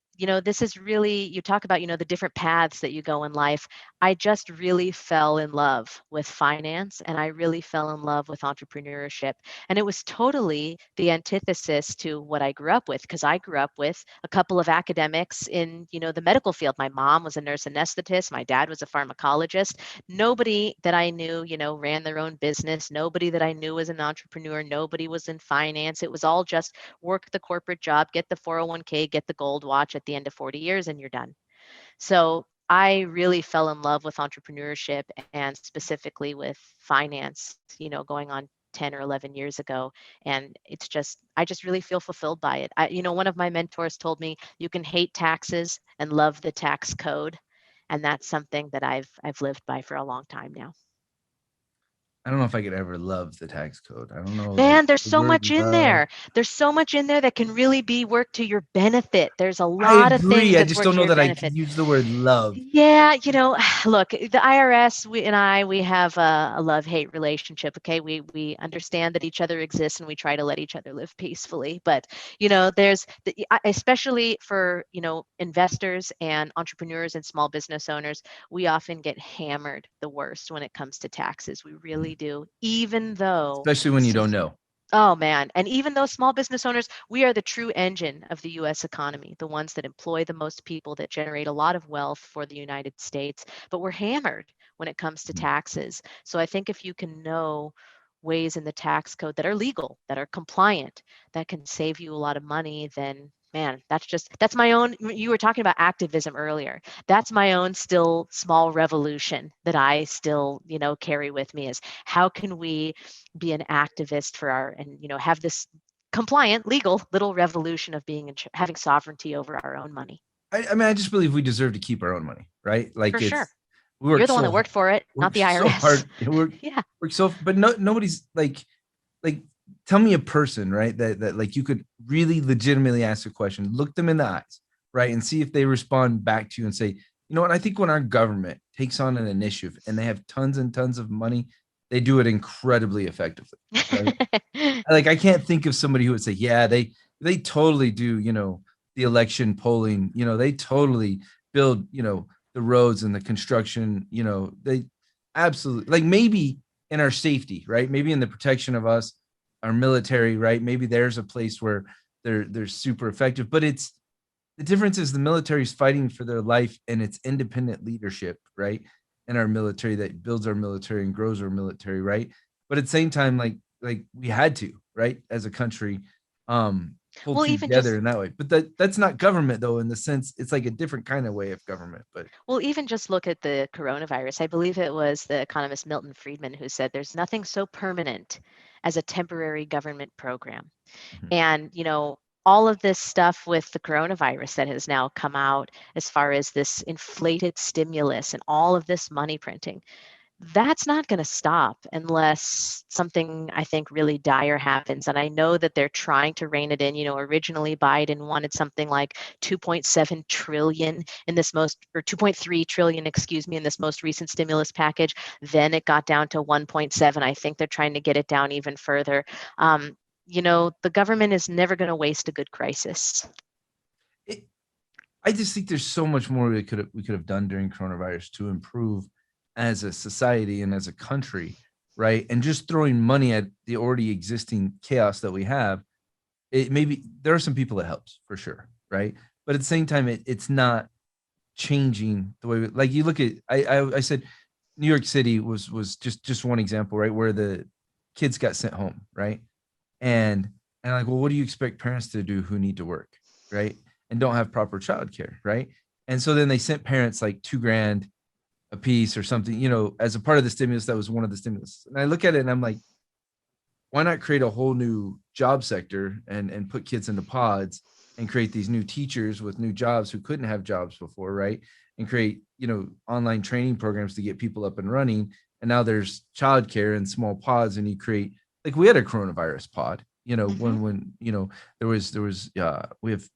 this is really, you talk about, the different paths that you go in life. I just really fell in love with finance, and I really fell in love with entrepreneurship. And it was totally the antithesis to what I grew up with, because I grew up with a couple of academics in, the medical field. My mom was a nurse anesthetist. My dad was a pharmacologist. Nobody that I knew, ran their own business. Nobody that I knew was an entrepreneur. Nobody was in finance. It was all just work the corporate job, get the 401k, get the gold watch at the end of 40 years, and you're done. So I really fell in love with entrepreneurship, and specifically with finance, going on 10 or 11 years ago. And I just really feel fulfilled by it. One of my mentors told me, you can hate taxes and love the tax code. And that's something that I've lived by for a long time now. I don't know if I could ever love the tax code. I don't know, like Man, there's the so word much in love. there. There's so much in there that can really be worked to your benefit. There's a I lot of things agree. I that's just worked don't to know your that I could benefit. use the word love. Yeah, look, the IRS, we have a love-hate relationship. Okay, we understand that each other exists, and we try to let each other live peacefully. But there's especially for investors and entrepreneurs and small business owners, we often get hammered the worst when it comes to taxes. We really do, even though. Especially when you don't know. Oh man. And even those small business owners, we are the true engine of the US economy, the ones that employ the most people, that generate a lot of wealth for the United States. But we're hammered when it comes to taxes. So I think if you can know ways in the tax code that are legal, that are compliant, that can save you a lot of money, then man, that's my own. You were talking about activism earlier. That's my own still small revolution that I still, carry with me, is how can we be an activist for and have this compliant legal little revolution of having sovereignty over our own money. I mean, I just believe we deserve to keep our own money, right? Like For sure. we You're work the one that so worked for it, not work the so IRS. hard. Yeah. Work so, but nobody's like tell me a person, right? That like you could really legitimately ask a question, look them in the eyes, right, and see if they respond back to you and say, you know what? I think when our government takes on an initiative and they have tons and tons of money, they do it incredibly effectively, right? Like I can't think of somebody who would say, yeah, they totally do, the election polling, they totally build, the roads and the construction, they absolutely, like maybe in our safety, right? Maybe in the protection of us, our military, right? Maybe there's a place where they're super effective, but it's the difference is the military is fighting for their life and it's independent leadership, right? And our military that builds our military and grows our military, right? But at the same time, like we had to, right, as a country, pull Well, even just together in that way. But that's not government though, in the sense it's like a different kind of way of government. But Well, even just look at the coronavirus. I believe it was the economist Milton Friedman who said there's nothing so permanent as a temporary government program. mhm. And, all of this stuff with the coronavirus that has now come out, as far as this inflated stimulus and all of this money printing, that's not going to stop unless something, I think, really dire happens. And I know that they're trying to rein it in. Originally Biden wanted something like 2.7 trillion in this or 2.3 trillion, excuse me, in this most recent stimulus package. Then it got down to 1.7. I think they're trying to get it down even further. The government is never going to waste a good crisis. it, I just think there's so much more we could have done during coronavirus to improve as a society and as a country, right? And just throwing money at the already existing chaos that we have, it maybe there are some people it helps for sure, right? But at the same time, it's not changing the way like you look at. I said New York City was just one example, right, where the kids got sent home, right, and like, well, what do you expect parents to do who need to work, right, and don't have proper childcare, right? And so then they sent parents like 2 grand a piece or something, as a part of the stimulus. That was one of the stimulus. And I look at it and I'm like, why not create a whole new job sector and put kids into pods and create these new teachers with new jobs who couldn't have jobs before, right? And create, online training programs to get people up and running. And now there's childcare and small pods, and you create, like, we had a coronavirus pod, Mm-hmm. when there was we have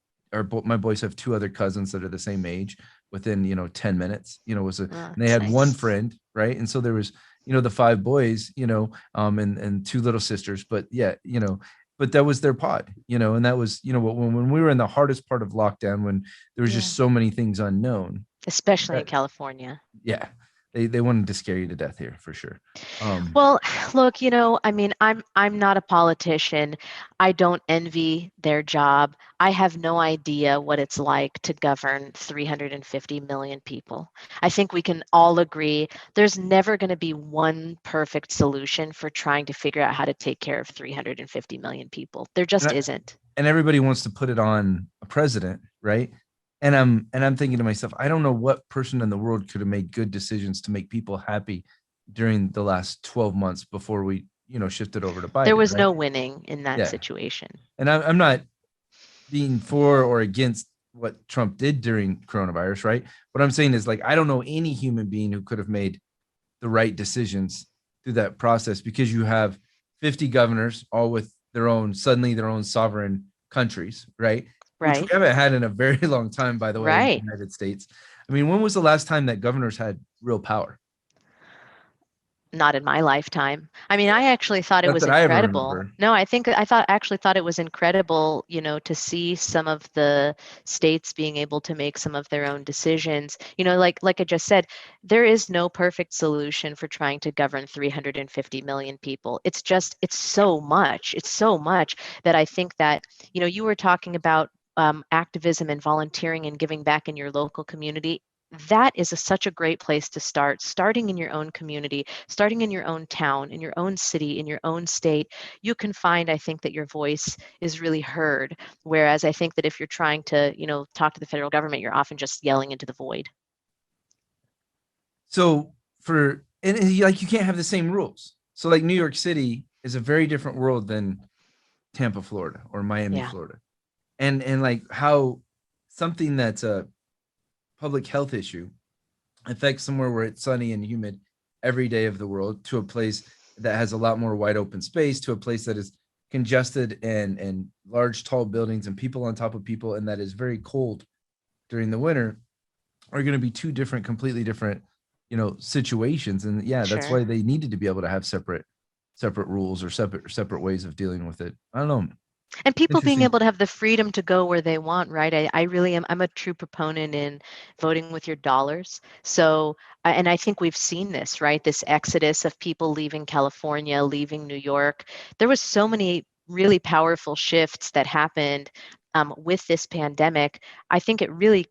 my boys have two other cousins that are the same age within 10 minutes, and Oh, they that's had one nice. friend, right? And so there was, the five boys, and two little sisters. But yeah, but that was their pod, and that was, when we were in the hardest part of lockdown, when there was Yeah. just so many things unknown. Especially in That, California. yeah, they wanted to scare you to death here for sure. Well, look, I mean, I'm not a politician. I don't envy their job. I have no idea what it's like to govern 350 million people. I think we can all agree there's never going to be one perfect solution for trying to figure out how to take care of 350 million people. There and just I, isn't. and everybody wants to put it on a president, right? And I'm thinking to myself, I don't know what person in the world could have made good decisions to make people happy during the last 12 months before we, shifted over to There Biden, was right? no winning in that Yeah. situation. And I'm not being for or against what Trump did during coronavirus, right? What I'm saying is, like, I don't know any human being who could have made the right decisions through that process, because you have 50 governors, all with suddenly their own sovereign countries, right? Which we Right? haven't had in a very long time, by the way, in the Right. United States. I mean, when was the last time that governors had real power? Not in my lifetime. I mean, I actually thought it Not was that I ever incredible. remember. No, actually thought it was incredible, to see some of the states being able to make some of their own decisions. Like I just said, there is no perfect solution for trying to govern 350 million people. It's so much. It's so much that I think that, you were talking about activism and volunteering and giving back in your local community. That is such a great place to start, starting in your own community, starting in your own town, in your own city, in your own state. You can find, I think, that your voice is really heard. Whereas I think that if you're trying to, talk to the federal government, you're often just yelling into the void. So like, you can't have the same rules. So, like, New York City is a very different world than Tampa, Florida, or Miami, Yeah, Florida. And like, how something that's a public health issue affects somewhere where it's sunny and humid every day of the world, to a place that has a lot more wide open space, to a place that is congested and large tall buildings and people on top of people, and that is very cold during the winter, are going to be two different, completely different, situations. And yeah, that's sure. why they needed to be able to have separate rules, or separate ways of dealing with it. I don't know. And people being Interesting. able to have the freedom to go where they want, right? I really am. I'm a true proponent in voting with your dollars. So, and I think we've seen this, right? This exodus of people leaving California, leaving New York. There was so many really powerful shifts that happened with this pandemic. I think it really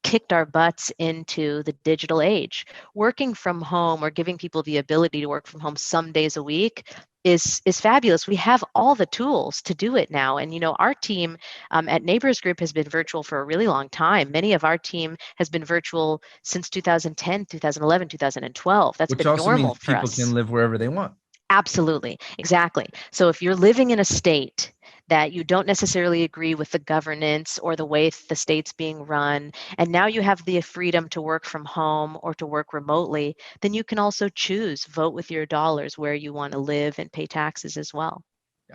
kicked our butts into the digital age. Working from home, or giving people the ability to work from home some days a week, is fabulous. We have all the tools to do it now. And our team at Nabers Group has been virtual for a really long time. Many of our team has been virtual since 2010, 2011, 2012. That's Which been also means normal for people us. can live wherever they want. Absolutely. Exactly. So if you're living in a state that you don't necessarily agree with the governance or the way the state's being run, and now you have the freedom to work from home or to work remotely, then you can also choose, vote with your dollars where you want to live and pay taxes as well.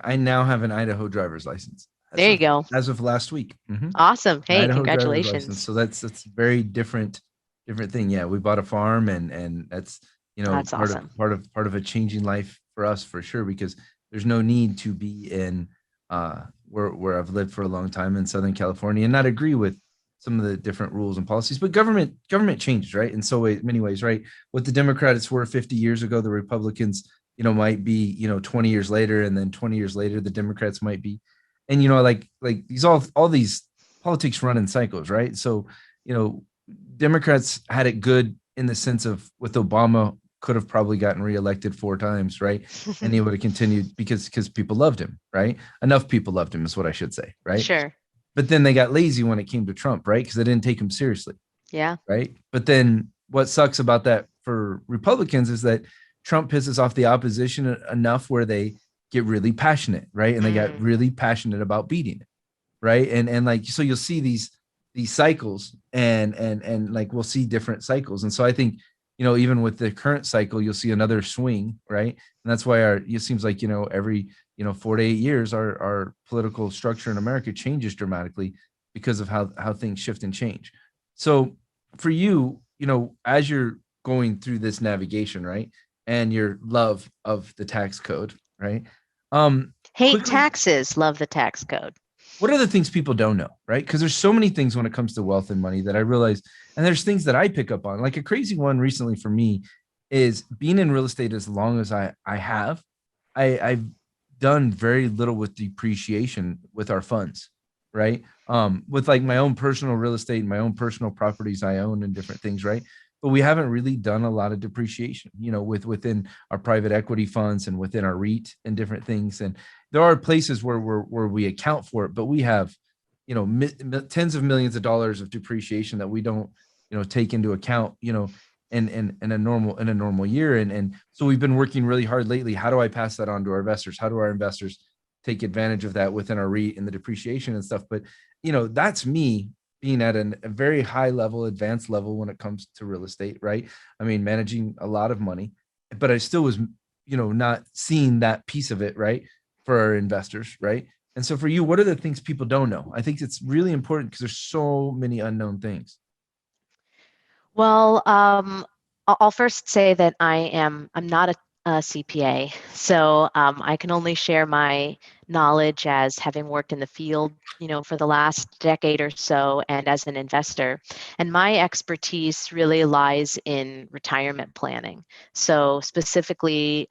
I now have an Idaho driver's license as There you of go. as of last week. Awesome. Hey, Idaho driver's license. congratulations. So that's very different thing. Yeah, we bought a farm, and that's, That's part of awesome. a changing life for us, for sure, because there's no need to be in where I've lived for a long time in Southern California and not agree with some of the different rules and policies. But government changes, right? In so many ways, right? What the Democrats were 50 years ago, the Republicans, might be, 20 years later, and then 20 years later, the Democrats might be. And like these, all these politics run in cycles, right? So, Democrats had it good in the sense of, with Obama, could have probably gotten reelected 4 times, right? And he would have continued, because people loved him, right? Enough people loved him, is what I should say, right? Sure. But then they got lazy when it came to Trump, right? Because they didn't take him seriously, Yeah. right? But then what sucks about that for Republicans is that Trump pisses off the opposition enough where they get really passionate, right? And they got Mm, really passionate about beating it, right? And like, so you'll see these cycles, and like, we'll see different cycles. And so I think, even with the current cycle, you'll see another swing, right? And that's why it seems like, every 4 to 8 years, our political structure in America changes dramatically, because of how things shift and change. So for you, as you're going through this navigation, right, and your love of the tax code, right, Hate Quickly, taxes, love the tax code. what are the things people don't know, right? Because there's so many things when it comes to wealth and money that I realize, and there's things that I pick up on. Like a crazy one recently for me is being in real estate as long as I have. I've done very little with depreciation with our funds, right? With like my own personal real estate, my own personal properties I own and different things, right? But we haven't really done a lot of depreciation, within our private equity funds and within our REIT and different things. And there are places where we account for it, but we have, tens of millions of dollars of depreciation that we don't, take into account, in a normal year. And so we've been working really hard lately. How do I pass that on to our investors? How do our investors take advantage of that within our REIT and the depreciation and stuff? But, that's me being at a very high level, advanced level when it comes to real estate, right? I mean, managing a lot of money, but I still was, not seeing that piece of it, right? For our investors, right? And so for you, what are the things people don't know? I think it's really important because there's so many unknown things. Well, I'll first say that I'm not a CPA, so I can only share my knowledge as having worked in the field, for the last decade or so, and as an investor. And my expertise really lies in retirement planning. So specifically,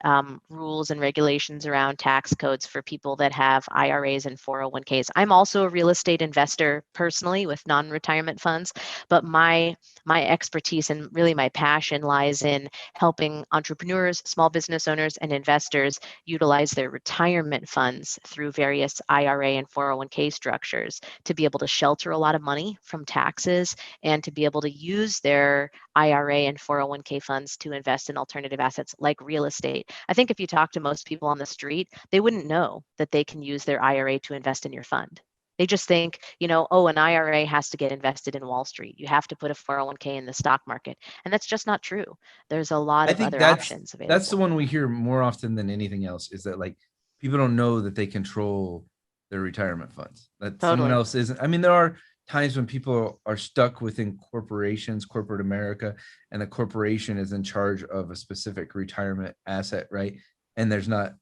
rules and regulations around tax codes for people that have IRAs and 401ks. I'm also a real estate investor personally with non-retirement funds, but my expertise and really my passion lies in helping entrepreneurs, small business owners, and investors utilize their retirement funds through various IRA and 401k structures to be able to shelter a lot of money from taxes and to be able to use their IRA and 401k funds to invest in alternative assets like real estate. I think if you talk to most people on the street, they wouldn't know that they can use their IRA to invest in your fund. They just think, oh, an IRA has to get invested in Wall Street. You have to put a 401k in the stock market. And that's just not true. There's a lot I of think other that's options that's the available. one we hear more often than anything else is that like people don't know that they control their retirement funds. That someone Totally. else isn't. I mean, there are times when people are stuck within corporations, corporate America, and the corporation is in charge of a specific retirement asset, right? And there's not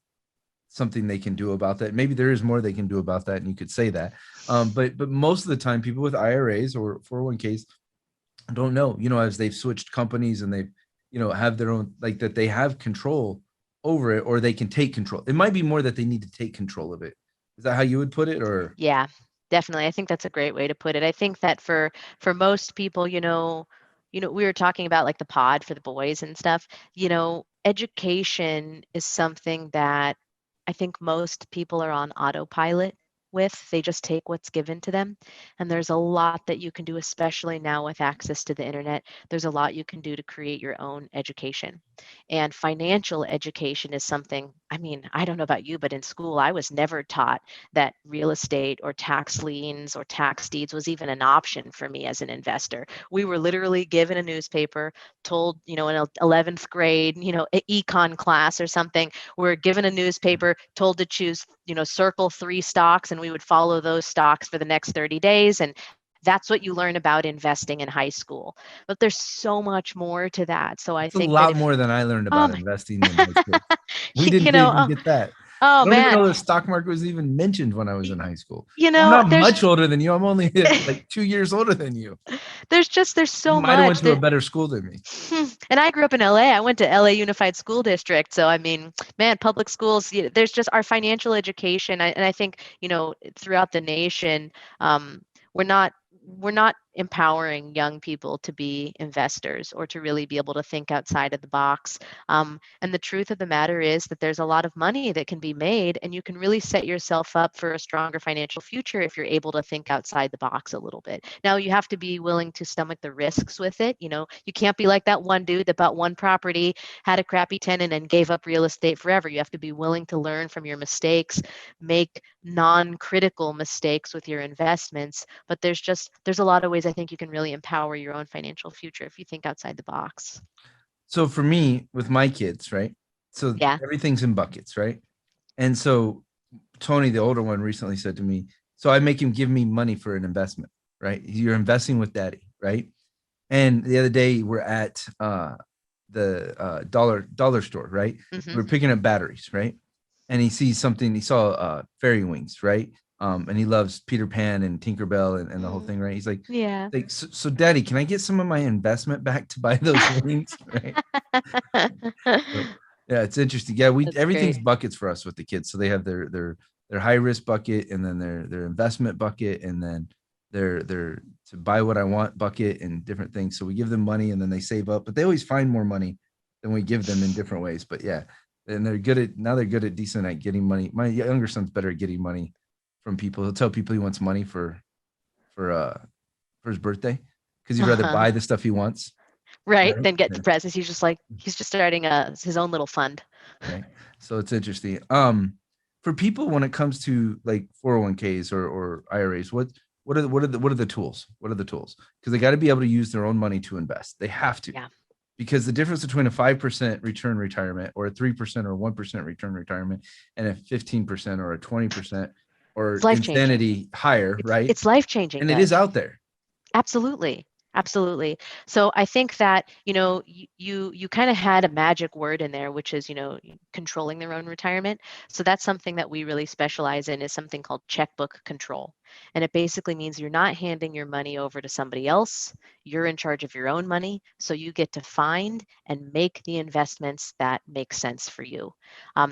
something they can do about that. Maybe there is more they can do about that, and you could say that. But most of the time, people with IRAs or 401ks don't know, as they've switched companies and they've, have their own, like that they have control over it or they can take control. It might be more that they need to take control of it. Is that how you would put it? Or Yeah, definitely. I think that's a great way to put it. I think that for most people, we were talking about like the pod for the boys and stuff. Education is something that I think most people are on autopilot with. They just take what's given to them. And there's a lot that you can do, especially now with access to the internet. There's a lot you can do to create your own education. And financial education is something, I mean, I don't know about you, but in school, I was never taught that real estate or tax liens or tax deeds was even an option for me as an investor. We were literally given a newspaper, told, in 11th grade, econ class or something, we're given a newspaper, told to choose, circle 3 stocks, and we would follow those stocks for the next 30 days. And that's what you learn about investing in high school. But there's so much more to that. So I it's a think that lot if, more than I learned oh about my, investing in high school. We you didn't know, even oh, get that. oh I don't even man, know the stock market was even mentioned when I was in high school. you I'm know, not there's much older than you. I'm only like 2 years older than you. there's You so might have went much to a that. better school than me. And I grew up in LA. I went to LA Unified School District. So, I mean, man, public schools, there's just our financial education. And I think, throughout the nation, um, we're not we're not empowering young people to be investors or to really be able to think outside of the box. And the truth of the matter is that there's a lot of money that can be made, and you can really set yourself up for a stronger financial future if you're able to think outside the box a little bit. Now, you have to be willing to stomach the risks with it. You can't be like that one dude that bought one property, had a crappy tenant, and gave up real estate forever. You have to be willing to learn from your mistakes, make non-critical mistakes with your investments. But there's a lot of ways I think you can really empower your own financial future if you think outside the box. So for me, with my kids, right? So Yeah. everything's in buckets, right? And so Tony, the older one, recently said to me, so I make him give me money for an investment, right? You're investing with daddy, right? And the other day we're at the dollar store, right? Hmm. We're picking up batteries, right? and he sees something. He saw fairy wings, right? And he loves Peter Pan and Tinkerbell and the whole Mm, thing, right? He's yeah. like, so, Daddy, can I get some of my investment back to buy those wings, right? So, yeah, it's interesting. Yeah, we That's everything's great. buckets for us with the kids. So they have their high risk bucket, and then their investment bucket, and then their to buy what I want bucket and different things. So we give them money, and then they save up, but they always find more money than we give them in different ways. But yeah, and they're good at decent at getting money. My younger son's better at getting money from people. He'll tell people he wants money for uh for his birthday because he'd rather Uh-huh. buy the stuff he wants, Right. right? Then get the presents. He's just starting his own little fund. Right. So it's interesting. For people when it comes to like 401ks or IRAs, what are the tools? What are the tools? Because they got to be able to use their own money to invest. They have to. Yeah. Because the difference between a 5% return retirement or a 3% or 1% return retirement and a 15% or a 20% It's or life changing. insanity higher, right? It's life changing, And it is Dutch. out there. Absolutely. Absolutely. So I think that, you kind of had a magic word in there, which is, controlling their own retirement. So that's something that we really specialize in is something called checkbook control. And it basically means you're not handing your money over to somebody else. You're in charge of your own money. So you get to find and make the investments that make sense for you.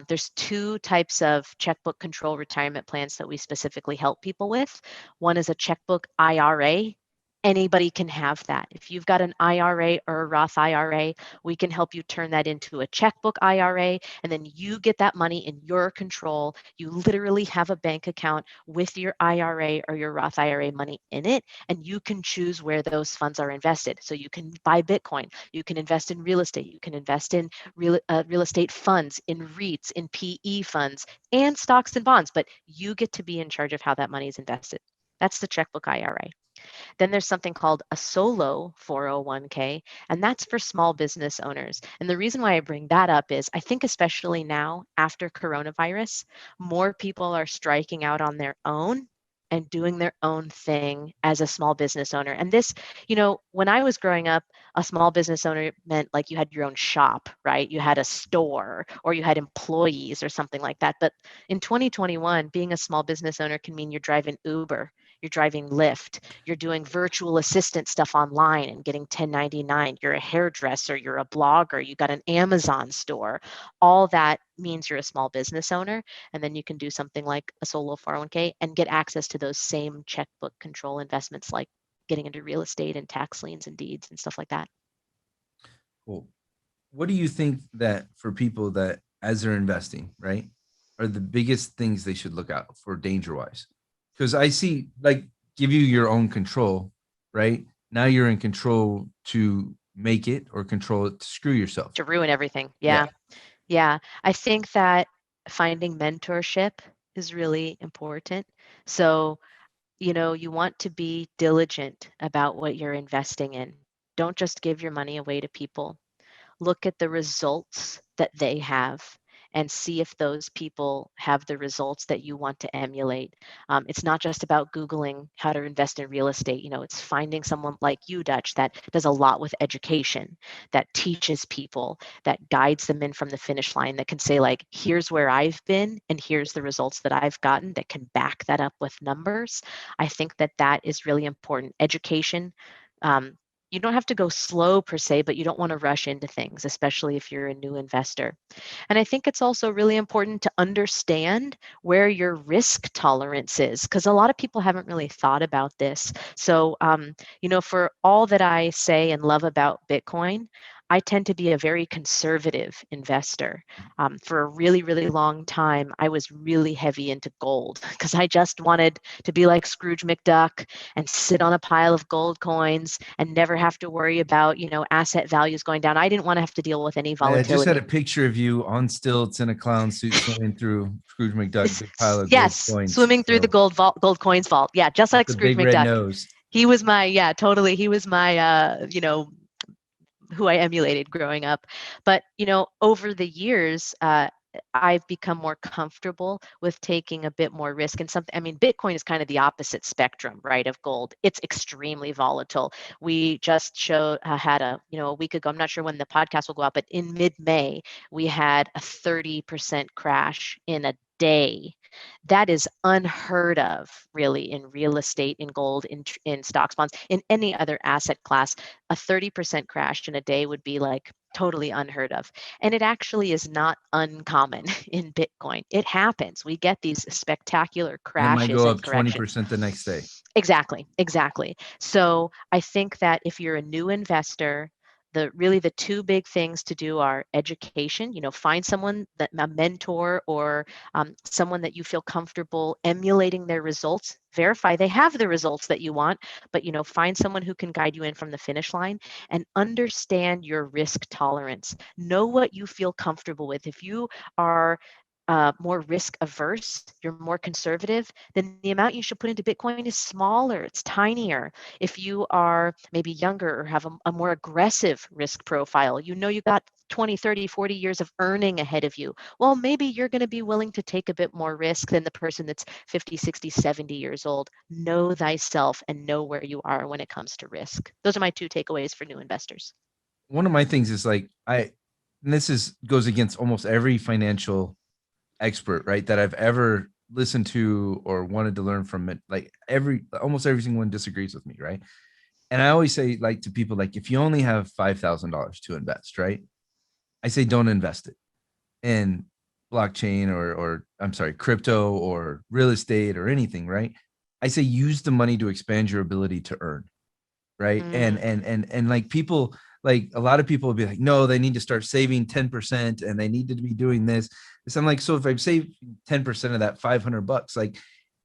There's two types of checkbook control retirement plans that we specifically help people with. One is a checkbook IRA. Anybody can have that. If you've got an IRA or a Roth IRA, we can help you turn that into a checkbook IRA, and then you get that money in your control. You literally have a bank account with your IRA or your Roth IRA money in it, and you can choose where those funds are invested. So you can buy Bitcoin, you can invest in real estate, you can invest in real estate funds, in REITs, in PE funds, and stocks and bonds, but you get to be in charge of how that money is invested. That's the checkbook IRA. Then there's something called a solo 401k, and that's for small business owners. And the reason why I bring that up is I think, especially now after coronavirus, more people are striking out on their own and doing their own thing as a small business owner. And this, when I was growing up, a small business owner meant like you had your own shop, right? You had a store or you had employees or something like that. But in 2021, being a small business owner can mean you're driving Uber, you're driving Lyft, you're doing virtual assistant stuff online and getting 1099, you're a hairdresser, you're a blogger, you got an Amazon store. All that means you're a small business owner. And then you can do something like a solo 401k and get access to those same checkbook control investments like getting into real estate and tax liens and deeds and stuff like that. Cool. What do you think that for people that as they're investing, right, are the biggest things they should look out for danger wise? Because I see like give you your own control, right? Now you're in control to make it or control it to screw yourself. To ruin everything. Yeah. Yeah. Yeah. I think that finding mentorship is really important. So, you want to be diligent about what you're investing in. Don't just give your money away to people. Look at the results that they have and see if those people have the results that you want to emulate. It's not just about Googling how to invest in real estate. It's finding someone like you, Dutch, that does a lot with education, that teaches people, that guides them in from the finish line, that can say, like, here's where I've been and here's the results that I've gotten, that can back that up with numbers. I think that that is really important. Education. Um, you don't have to go slow per se, but you don't want to rush into things, especially if you're a new investor. And I think it's also really important to understand where your risk tolerance is, because a lot of people haven't really thought about this. So, for all that I say and love about Bitcoin, I tend to be a very conservative investor. For a really, really long time, I was really heavy into gold because I just wanted to be like Scrooge McDuck and sit on a pile of gold coins and never have to worry about, asset values going down. I didn't want to have to deal with any I just had a volatility. picture of you on stilts in a clown suit swimming through Scrooge McDuck, big pile of gold Yes, coins. swimming through the So gold coins vault. Yeah, just with like the Scrooge big red McDuck. nose. He was my, yeah, totally. He was my, who I emulated growing up. But, over the years, I've become more comfortable with taking a bit more risk and something. I mean, Bitcoin is kind of the opposite spectrum, right, of gold. It's extremely volatile. We just had a week ago, I'm not sure when the podcast will go out, but in mid-May, we had a 30% crash in a day. That is unheard of, really, in real estate, in gold, in stocks, bonds, in any other asset class. A 30% crash in a day would be like totally unheard of. And it actually is not uncommon in Bitcoin. It happens. We get these spectacular And it might crashes go and up corrections. 20% the next day. Exactly, exactly. So I think that if you're a new investor, the two big things to do are education. Find someone, that a mentor, or someone that you feel comfortable emulating their results. Verify they have the results that you want, but find someone who can guide you in from the finish line, and understand your risk tolerance. Know what you feel comfortable with. If you are more risk averse, you're more conservative, then the amount you should put into Bitcoin is smaller, it's tinier. If you are maybe younger or have a more aggressive risk profile, you got 20, 30, 40 years of earning ahead of you. Well, maybe you're going to be willing to take a bit more risk than the person that's 50, 60, 70 years old. Know thyself and know where you are when it comes to risk. Those are my two takeaways for new investors. One of my things is like, and this goes against almost every financial expert, right, that I've ever listened to or wanted to learn from. It, like almost every single one disagrees with me, right? And I always say, like, to people, like, if you only have $5,000 to invest, right, I say don't invest it in blockchain or I'm sorry, crypto or real estate or anything, right? I say use the money to expand your ability to earn, right? And like, people, like, a lot of people will be like, no, they need to start saving 10% and they need to be doing this. So I'm like, so if I save 10% of that $500, like,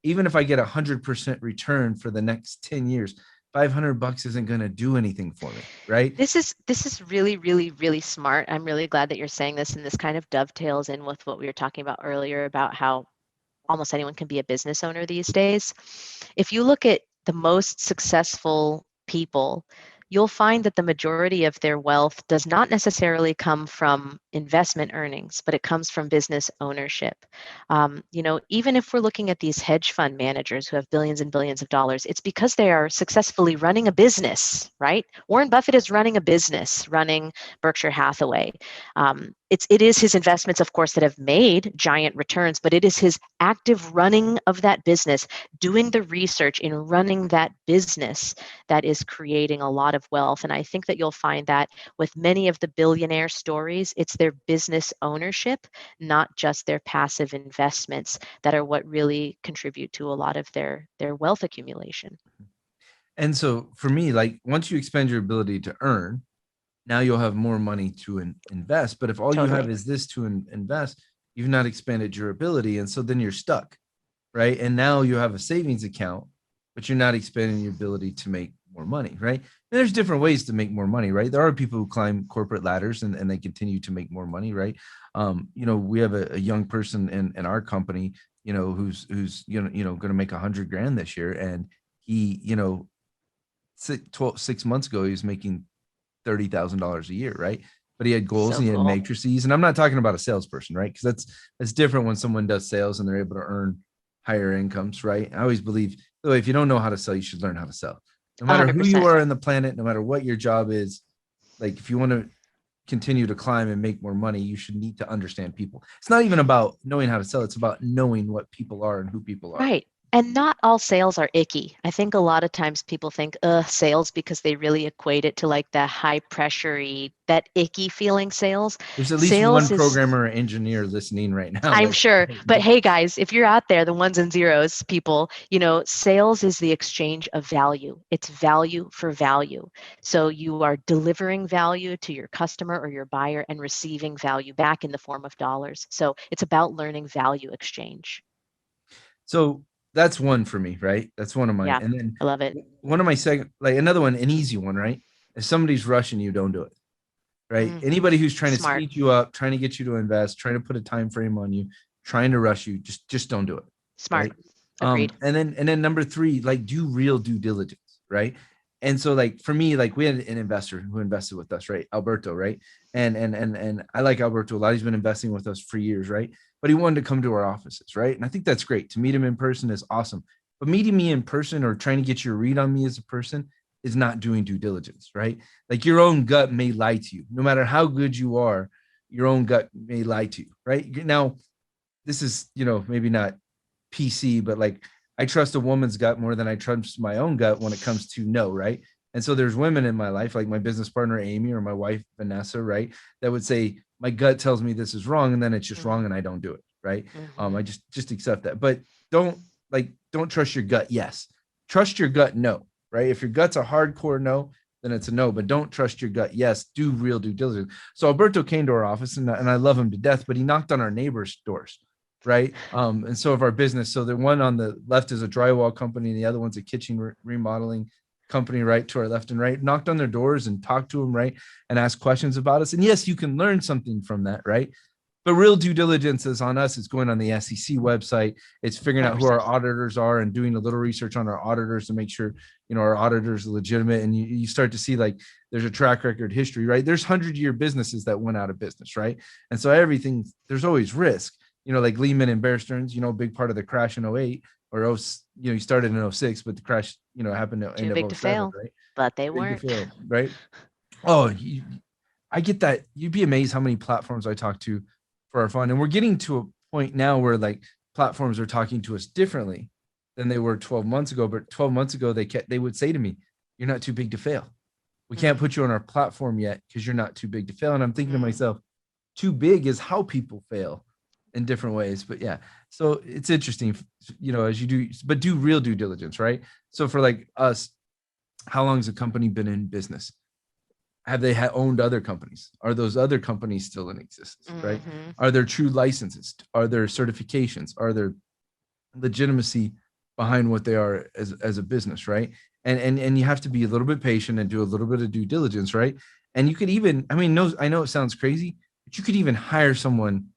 even if I get 100% return for the next 10 years, $500 isn't going to do anything for me, right? This is really, really, really smart. I'm really glad that you're saying this, and this kind of dovetails in with what we were talking about earlier about how almost anyone can be a business owner these days. If you look at the most successful people, you'll find that the majority of their wealth does not necessarily come from investment earnings, but it comes from business ownership. Even if we're looking at these hedge fund managers who have billions and billions of dollars, it's because they are successfully running a business, right? Warren Buffett is running a business, running Berkshire Hathaway. It is his investments, of course, that have made giant returns, but it is his active running of that business, doing the research in running that business, that is creating a lot of wealth. And I think that you'll find that with many of the billionaire stories, it's their business ownership, not just their passive investments, that are what really contribute to a lot of their wealth accumulation. And so for me, like, once you expand your ability to earn, now you'll have more money to invest. But if all you have Totally. is this to invest, you've not expanded your ability. And so then you're stuck, right? And now you have a savings account, but you're not expanding your ability to make more money, right? And there's different ways to make more money, right? There are people who climb corporate ladders and they continue to make more money, right? We have a young person in our company, who's going to make 100 grand this year. And he, 6 months ago, he was making $30,000 a year, right? But he had goals So and he had cool. matrices. And I'm not talking about a salesperson, right? Because that's different when someone does sales and they're able to earn higher incomes, right? I always believe, if you don't know how to sell, you should learn how to sell. No matter who you 100%. are on the planet, no matter what your job is, like, if you want to continue to climb and make more money, you should need to understand people. It's not even about knowing how to sell, it's about knowing what people are and who people are. Right. And not all sales are icky. I think a lot of times people think, sales, because they really equate it to like the high pressure-y, that icky feeling sales. There's at least one Sales is, programmer or engineer listening right now. I'm Like, sure. But hey, guys, if you're out there, the ones and zeros people, sales is the exchange of value. It's value for value. So you are delivering value to your customer or your buyer and receiving value back in the form of dollars. So it's about learning value exchange. so that's one for me, right? That's one of mine. Yeah, And then I love it. one of my second, like, another one, an easy one, right? If somebody's rushing you, don't do it. Right? Anybody who's trying to Smart. speed you up, trying to get you to invest, trying to put a time frame on you, trying to rush you, just don't do it. Smart. Right. Agreed. And then number three, like, do real due diligence, right? And so like for me, like we had an investor who invested with us, right? Alberto, right? And I like Alberto a lot. He's been investing with us for years, right? But he wanted to come to our offices, right? And I think that's great. To meet him in person is awesome. But meeting me in person or trying to get your read on me as a person is not doing due diligence, right? Like your own gut may lie to you. No matter how good you are, your own gut may lie to you, right? Now, this is, maybe not PC, but like I trust a woman's gut more than I trust my own gut when it comes to no, right? And so there's women in my life, like my business partner Amy or my wife Vanessa, right, that would say my gut tells me this is wrong, and then it's just wrong, and I don't do it, right? I just accept that, but don't don't trust your gut. Yes, trust your gut. No, right? If your gut's a hardcore no, then it's a no. But don't trust your gut. Yes, do real due diligence. So Alberto came to our office, and I love him to death, but he knocked on our neighbors' doors, right? And so of our business. So the one on the left is a drywall company, and the other one's a kitchen remodeling company, right, to our left and right. Knocked on their doors and talked to them, right, and asked questions about us. And yes, you can learn something from that, right? But real due diligence is on us. It's going on the SEC website. It's figuring out who our auditors are and doing a little research on our auditors to make sure, our auditors are legitimate. And you start to see like there's a track record history, right? There's 100-year businesses that went out of business, right? And so everything, there's always risk, like Lehman and Bear Stearns, big part of the crash in 08 or, you started in 06, but the crash, happened at Too end big of to 07, fail, right? but they Too big to weren't. fail, right? Oh, I get that. You'd be amazed how many platforms I talk to for our fund. And we're getting to a point now where like platforms are talking to us differently than they were 12 months ago. But 12 months ago, they would say to me, "You're not too big to fail. We can't put you on our platform yet because you're not too big to fail." And I'm thinking to myself, too big is how people fail in different ways. But yeah, so it's interesting, as you do, but do real due diligence, right? So for like us, how long has a company been in business? Have they owned other companies? Are those other companies still in existence, right? Are there true licenses? Are there certifications? Are there legitimacy behind what they are as a business, right? And you have to be a little bit patient and do a little bit of due diligence, right? And you could even, no, I know it sounds crazy, but you could even hire someone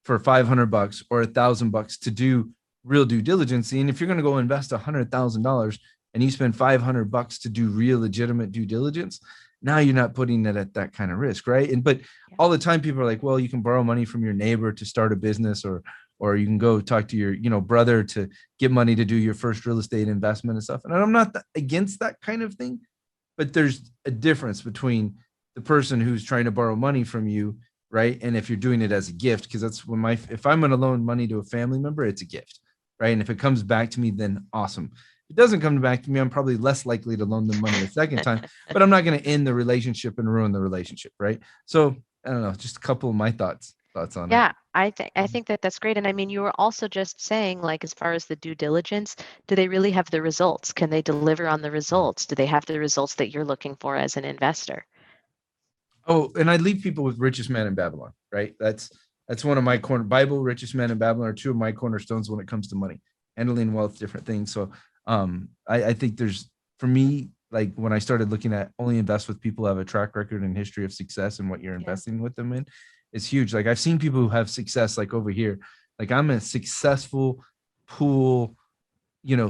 for $500 or $1,000 to do real due diligence. And if you're going to go invest $100,000 and you spend $500 to do real legitimate due diligence, now you're not putting it at that kind of risk, right? And but all the time people are like, well, you can borrow money from your neighbor to start a business, or you can go talk to your brother to get money to do your first real estate investment and stuff. And I'm not against that kind of thing, but there's a difference between the person who's trying to borrow money from you, right? And if you're doing it as a gift, because that's when if I'm going to loan money to a family member, it's a gift, right? And if it comes back to me, then awesome. If it doesn't come back to me, I'm probably less likely to loan them money a second time, but I'm not going to end the relationship and ruin the relationship, right? So I don't know, just a couple of my thoughts on it. Yeah, I think that that's great. And I mean, you were also just saying, like, as far as the due diligence, do they really have the results? Can they deliver on the results? Do they have the results that you're looking for as an investor? Oh, and I leave people with Richest Man in Babylon, right? That's one of my Bible, Richest Man in Babylon are two of my cornerstones when it comes to money, handling wealth, different things. So I think there's, for me, like when I started looking at only invest with people who have a track record and history of success and what you're investing with them in, it's huge. Like I've seen people who have success, like over here, like I'm a successful pool,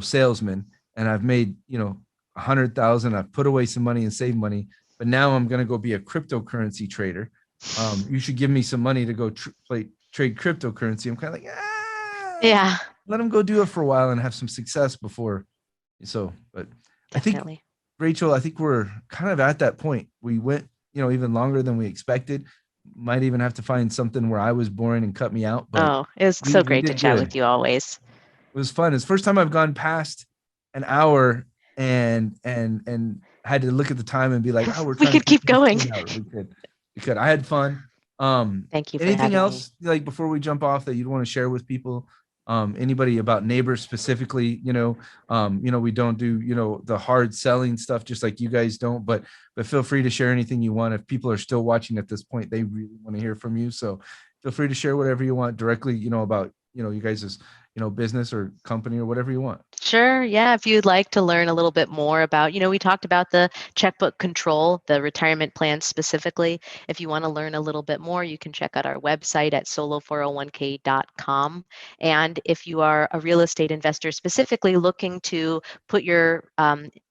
salesman, and I've made, 100,000. I've put away some money and saved money, but now I'm going to go be a cryptocurrency trader. You should give me some money to go trade cryptocurrency. I'm kind of like, Yeah, let them go do it for a while and have some success before. So, but definitely. I think, Rachel, I think we're kind of at that point. We went, even longer than we expected. Might even have to find something where I was boring and cut me out. But It was so we great to did chat good. with you always. It was fun. It's the first time I've gone past an hour and had to look at the time and be like, oh, we're We trying to could keep going. an hour. We could. I had fun. Thank you for Anything having else like before we jump off that you'd want to share with people? Anybody about Nabers specifically? We don't do the hard selling stuff just like you guys don't, but feel free to share anything you want. If people are still watching at this point, they really want to hear from you. So feel free to share whatever you want directly, about you guys' business or company or whatever you want. Sure. Yeah. If you'd like to learn a little bit more about, we talked about the checkbook control, the retirement plan specifically. If you want to learn a little bit more, you can check out our website at solo401k.com. And if you are a real estate investor specifically looking to put your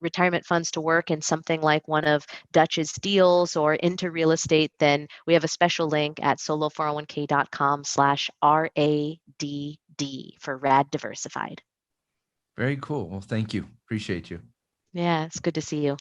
retirement funds to work in something like one of Dutch's deals or into real estate, then we have a special link at solo401k.com/RADD for RAD Diversified. Very cool. Well, thank you. Appreciate you. Yeah, it's good to see you.